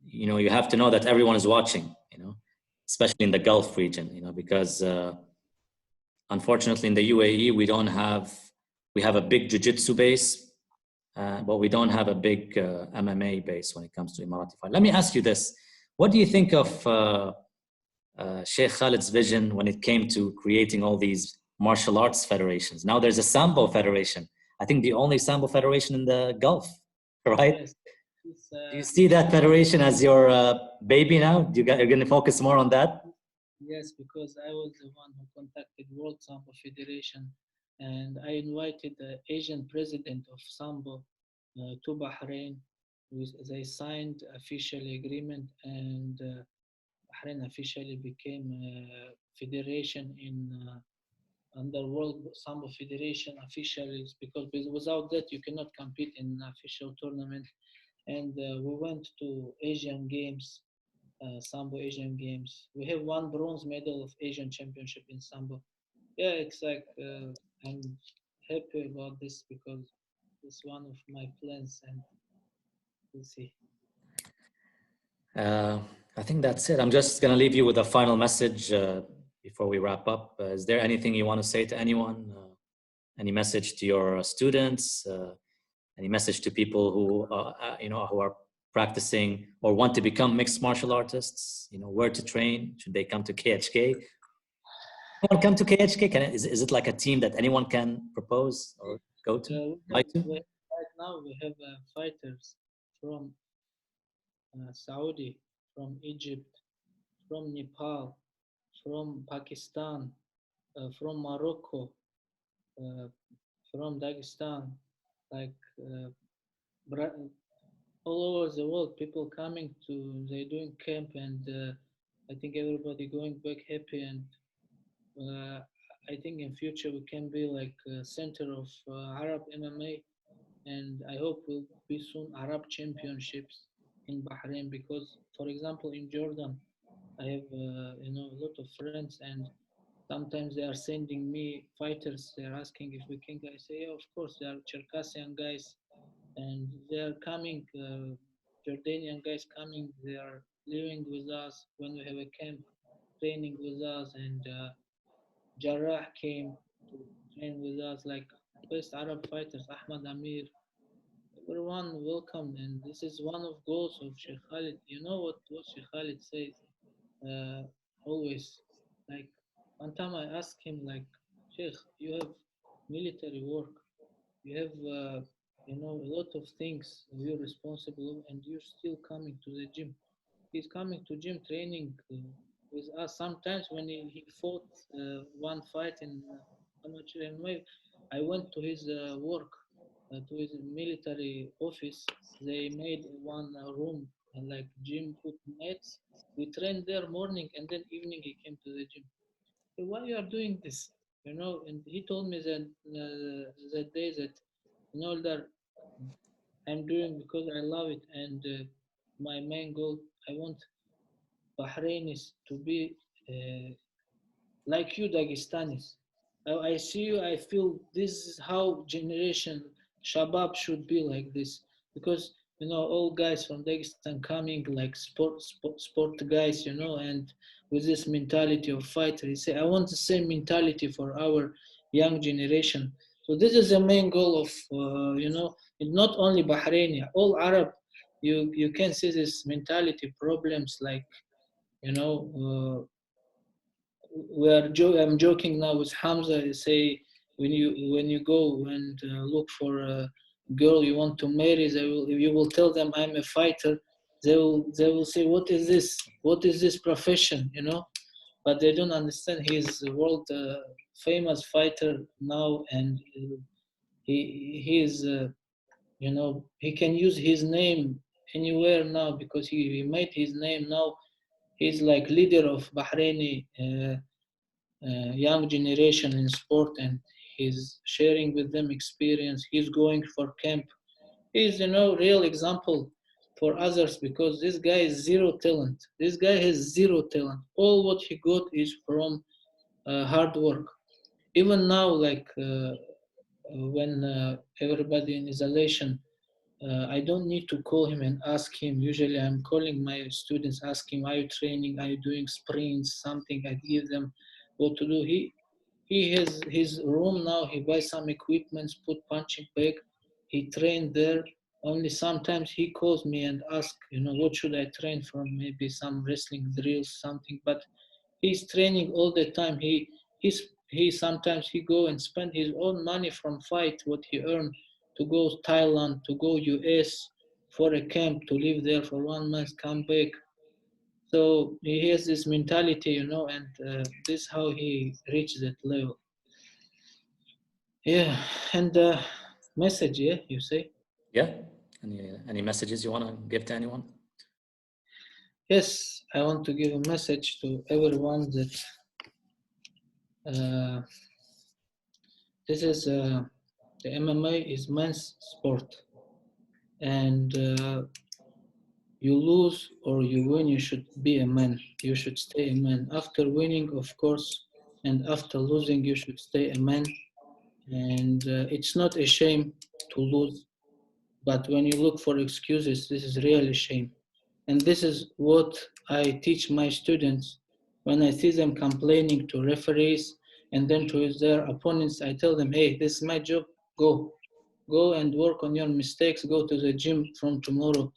you know, you have to know that everyone is watching, you know, especially in the Gulf region, you know, because unfortunately in the UAE, we have a big jiu-jitsu base, but we don't have a big MMA base when it comes to Emirati fight. Let me ask you this. What do you think of Sheikh Khalid's vision when it came to creating all these martial arts federations? Now there's a Sambo federation. I think the only Sambo federation in the Gulf, right? Yes. Do you see that federation as your baby now? You're going to focus more on that? Yes, because I was the one who contacted World Sambo Federation, and I invited the Asian president of Sambo to Bahrain. They signed official agreement, and Bahrain officially became a federation in under World Sambo Federation officially, because without that you cannot compete in official tournament. And we went to Asian Games, Sambo Asian Games. We have 1 bronze medal of Asian Championship in Sambo. Yeah, it's like I'm happy about this because it's one of my plans, and we'll see. I think that's it. I'm just going to leave you with a final message before we wrap up. Is there anything you want to say to anyone? Any message to your students? Any message to people who you know, who are practicing or want to become mixed martial artists? You know, where to train? Should they come to KHK? Anyone come to KHK? Is it like a team that anyone can propose or go to? Like to? Right now we have fighters from Saudi, from Egypt, from Nepal, from Pakistan, from Morocco, uh, from Dagestan, like all over the world, people coming to, they doing camp, and I think everybody going back happy. And uh, I think in future we can be like a center of Arab MMA, and I hope we'll be soon Arab championships in Bahrain, because, for example, in Jordan, I have you know, a lot of friends, and Sometimes they are sending me fighters. They are asking if we can. I say, yeah, of course. They are Circassian guys, and they are coming. Jordanian guys coming. They are living with us when we have a camp, training with us, and Jarrah came to train with us, like best Arab fighters, Ahmad Amir. Everyone welcome, and this is one of goals of Sheikh Khalid. You know what Sheikh Khalid says uh, always. Like one time I asked him, like, Sheikh, you have military work, you have a lot of things you're responsible of, and you're still coming to the gym. He's coming to gym training with us. Sometimes when he fought one fight in amateur MMA, I went to his work, to his military office. They made one room, like gym, put nets. We trained there morning, and then evening he came to the gym. "Hey, why you are doing this? And he told me that day that, that I'm doing because I love it, and my main goal, I want Bahrainis to be like you Dagestanis. I see you, I feel this is how generation Shabab should be like this. Because, all guys from Dagestan coming like sport guys, and with this mentality of fighter. He say, I want the same mentality for our young generation. So this is the main goal of, not only Bahraini, all Arab. You can see this mentality problems like, you know, I'm joking now with Hamza. I say when you go and look for a girl you want to marry, you will tell them I'm a fighter. They will say, what is this? What is this profession? But they don't understand he's a world famous fighter now, and he is he can use his name anywhere now because he made his name now. He's like leader of Bahraini. Young generation in sport, and he's sharing with them experience. He's going for camp. He's real example for others because this guy is zero talent. This guy has zero talent. All what he got is from hard work. Even now, like when everybody in isolation, I don't need to call him and ask him. Usually, I'm calling my students, asking, "Are you training? Are you doing sprints? Something?" I give them what to do. He has his room now. He buys some equipments, put punching bag. He trained there. Only sometimes he calls me and asks, what should I train from? Maybe some wrestling drills, something. But he's training all the time. He sometimes he go and spend his own money from fight what he earned to go Thailand, to go US for a camp, to live there for 1 month, come back. So he has this mentality, and this how he reached that level. Yeah, and message, yeah, you say? Yeah. Any messages you want to give to anyone? Yes, I want to give a message to everyone that uh, this is the MMA is men's sport, and you lose or you win, you should be a man. You should stay a man. After winning, of course, and after losing, you should stay a man. And it's not a shame to lose, but when you look for excuses, this is really shame. And this is what I teach my students. When I see them complaining to referees and then to their opponents, I tell them, hey, this is my job. Go. Go and work on your mistakes. Go to the gym from tomorrow.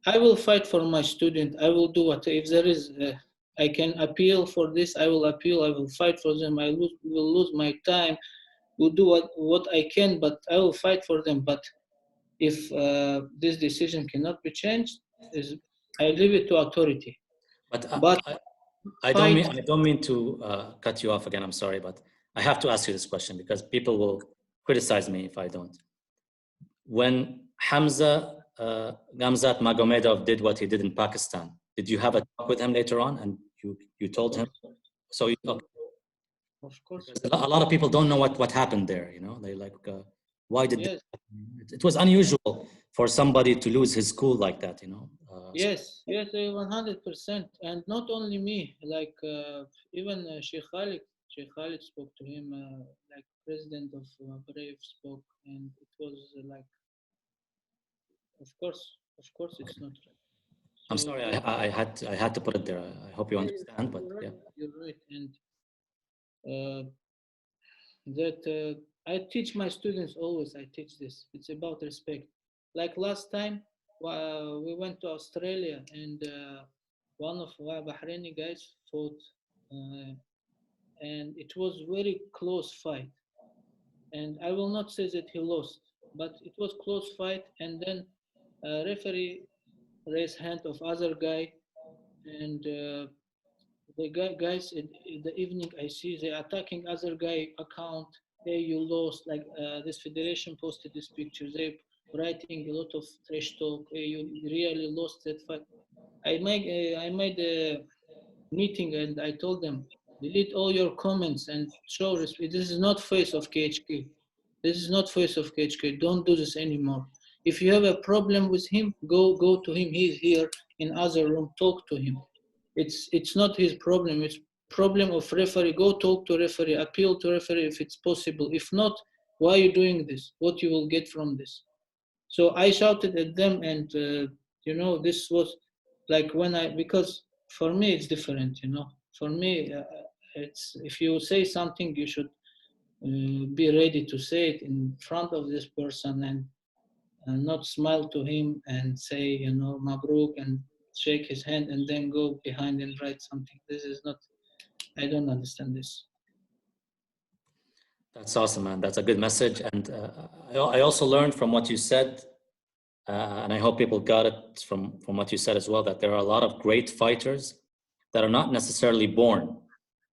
I will fight for my student. I will do what if there is. I can appeal for this. I will appeal. I will fight for them. Will lose my time. Will do what I can, but I will fight for them. But if this decision cannot be changed, is I leave it to authority. But But I don't fight, mean to cut you off again. I'm sorry, but I have to ask you this question because people will criticize me if I don't. When Gamzat Magomedov did what he did in Pakistan, did you have a talk with him later on, and you of told him? course, So okay, of course, because a lot of people don't know what happened there. They like, why did yes, it was unusual for somebody to lose his cool like that. yes, 100%, and not only me, like even Sheikh Khalid. Sheikh Khalid spoke to him, like president of Brave spoke, and it was like, of course, it's not right. I'm So sorry, I had to put it there. I hope you understand, but you're right, yeah. you're right, and that I teach my students always. I teach this. It's about respect. Like last time, we went to Australia, and one of our Bahraini guys fought, uh, and it was very close fight. And I will not say that he lost, but it was close fight. And then referee raised hand of other guy, and the guys in the evening I see they attacking other guy account. Hey, you lost. Like this federation posted this picture. They writing a lot of trash talk. Hey, you really lost that fight. I made a meeting and I told them delete all your comments and show respect. This is not face of KHK. This is not face of KHK. Don't do this anymore. If you have a problem with him, go to him. He's here in other room. Talk to him. It's not his problem. It's problem of referee. Go talk to referee. Appeal to referee if it's possible. If not, why are you doing this? What you will get from this? So I shouted at them, and this was like when I because for me it's different. For me, it's if you say something, you should be ready to say it in front of this person and not smile to him and say, Mabruk and shake his hand and then go behind and write something. This is not, I don't understand this. That's awesome, man. That's a good message. And I also learned from what you said, and I hope people got it from what you said as well, that there are a lot of great fighters that are not necessarily born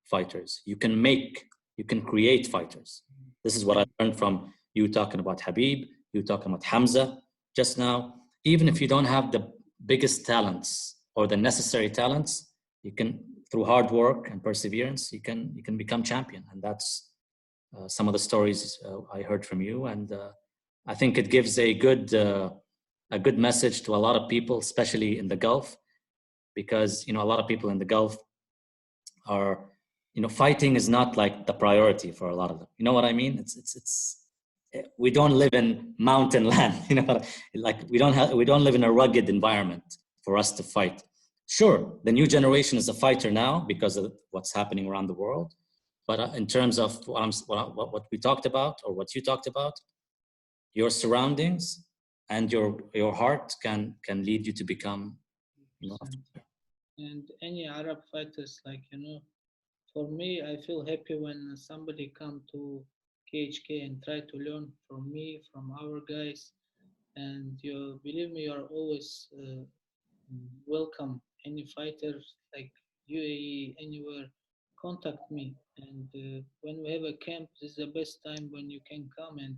fighters. You can create fighters. This is what I learned from you talking about Habib, you talking about Hamza just now. Even if you don't have the biggest talents or the necessary talents, you can, through hard work and perseverance, you can become champion. And that's some of the stories I heard from you. And I think it gives a good message to a lot of people, especially in the Gulf, because a lot of people in the Gulf are, fighting is not like the priority for a lot of them. You know what I mean? It's we don't live in mountain land. Like we don't live in a rugged environment for us to fight. Sure, the new generation is a fighter now because of what's happening around the world. But in terms of what we talked about, or what you talked about, your surroundings and your heart can lead you to become, And any Arab fighters, like, for me, I feel happy when somebody come to KHK and try to learn from me, from our guys. And you believe me, you are always welcome. Any fighters like UAE, anywhere, contact me. And when we have a camp, this is the best time when you can come. And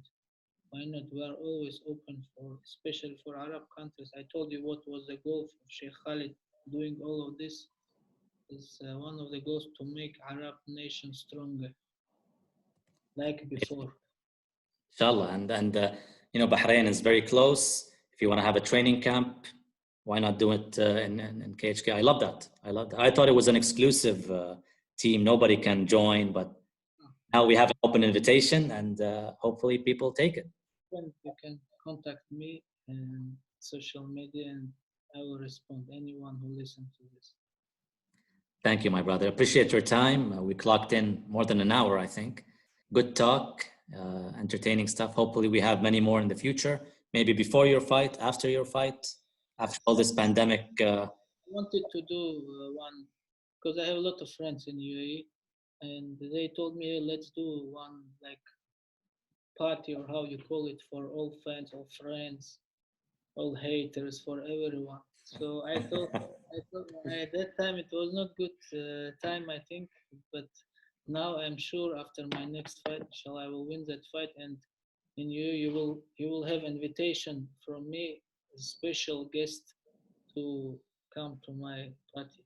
why not? We are always open for, especially for Arab countries. I told you what was the goal for Sheikh Khalid doing all of this. Is one of the goals to make Arab nations stronger, like before. inshallah. And Bahrain is very close. If you want to have a training camp, why not do it in KHK? I love that. I thought it was an exclusive team. Nobody can join, but now we have an open invitation, and hopefully people take it. You can contact me and social media, and I will respond. Anyone who listens to this. Thank you, my brother. Appreciate your time. We clocked in more than an hour, I think. Good talk, entertaining stuff. Hopefully we have many more in the future. Maybe before your fight, after your fight, after all this pandemic. I wanted to do one, because I have a lot of friends in UAE, and they told me, hey, let's do one like party, or how you call it, for all fans, all friends, all haters, for everyone. So I thought at that time it was not good time, I think, but now I'm sure after my next fight, inshallah, I will win that fight, and in you will have invitation from me, a special guest, to come to my party.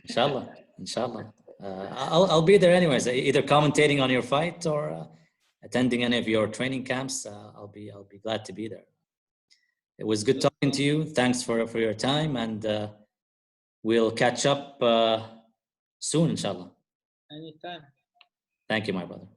Inshallah. I'll be there anyways, either commentating on your fight or attending any of your training camps. I'll be glad to be there. It was good talking to you. Thanks for your time, and we'll catch up soon, inshallah. Anytime. Thank you, my brother.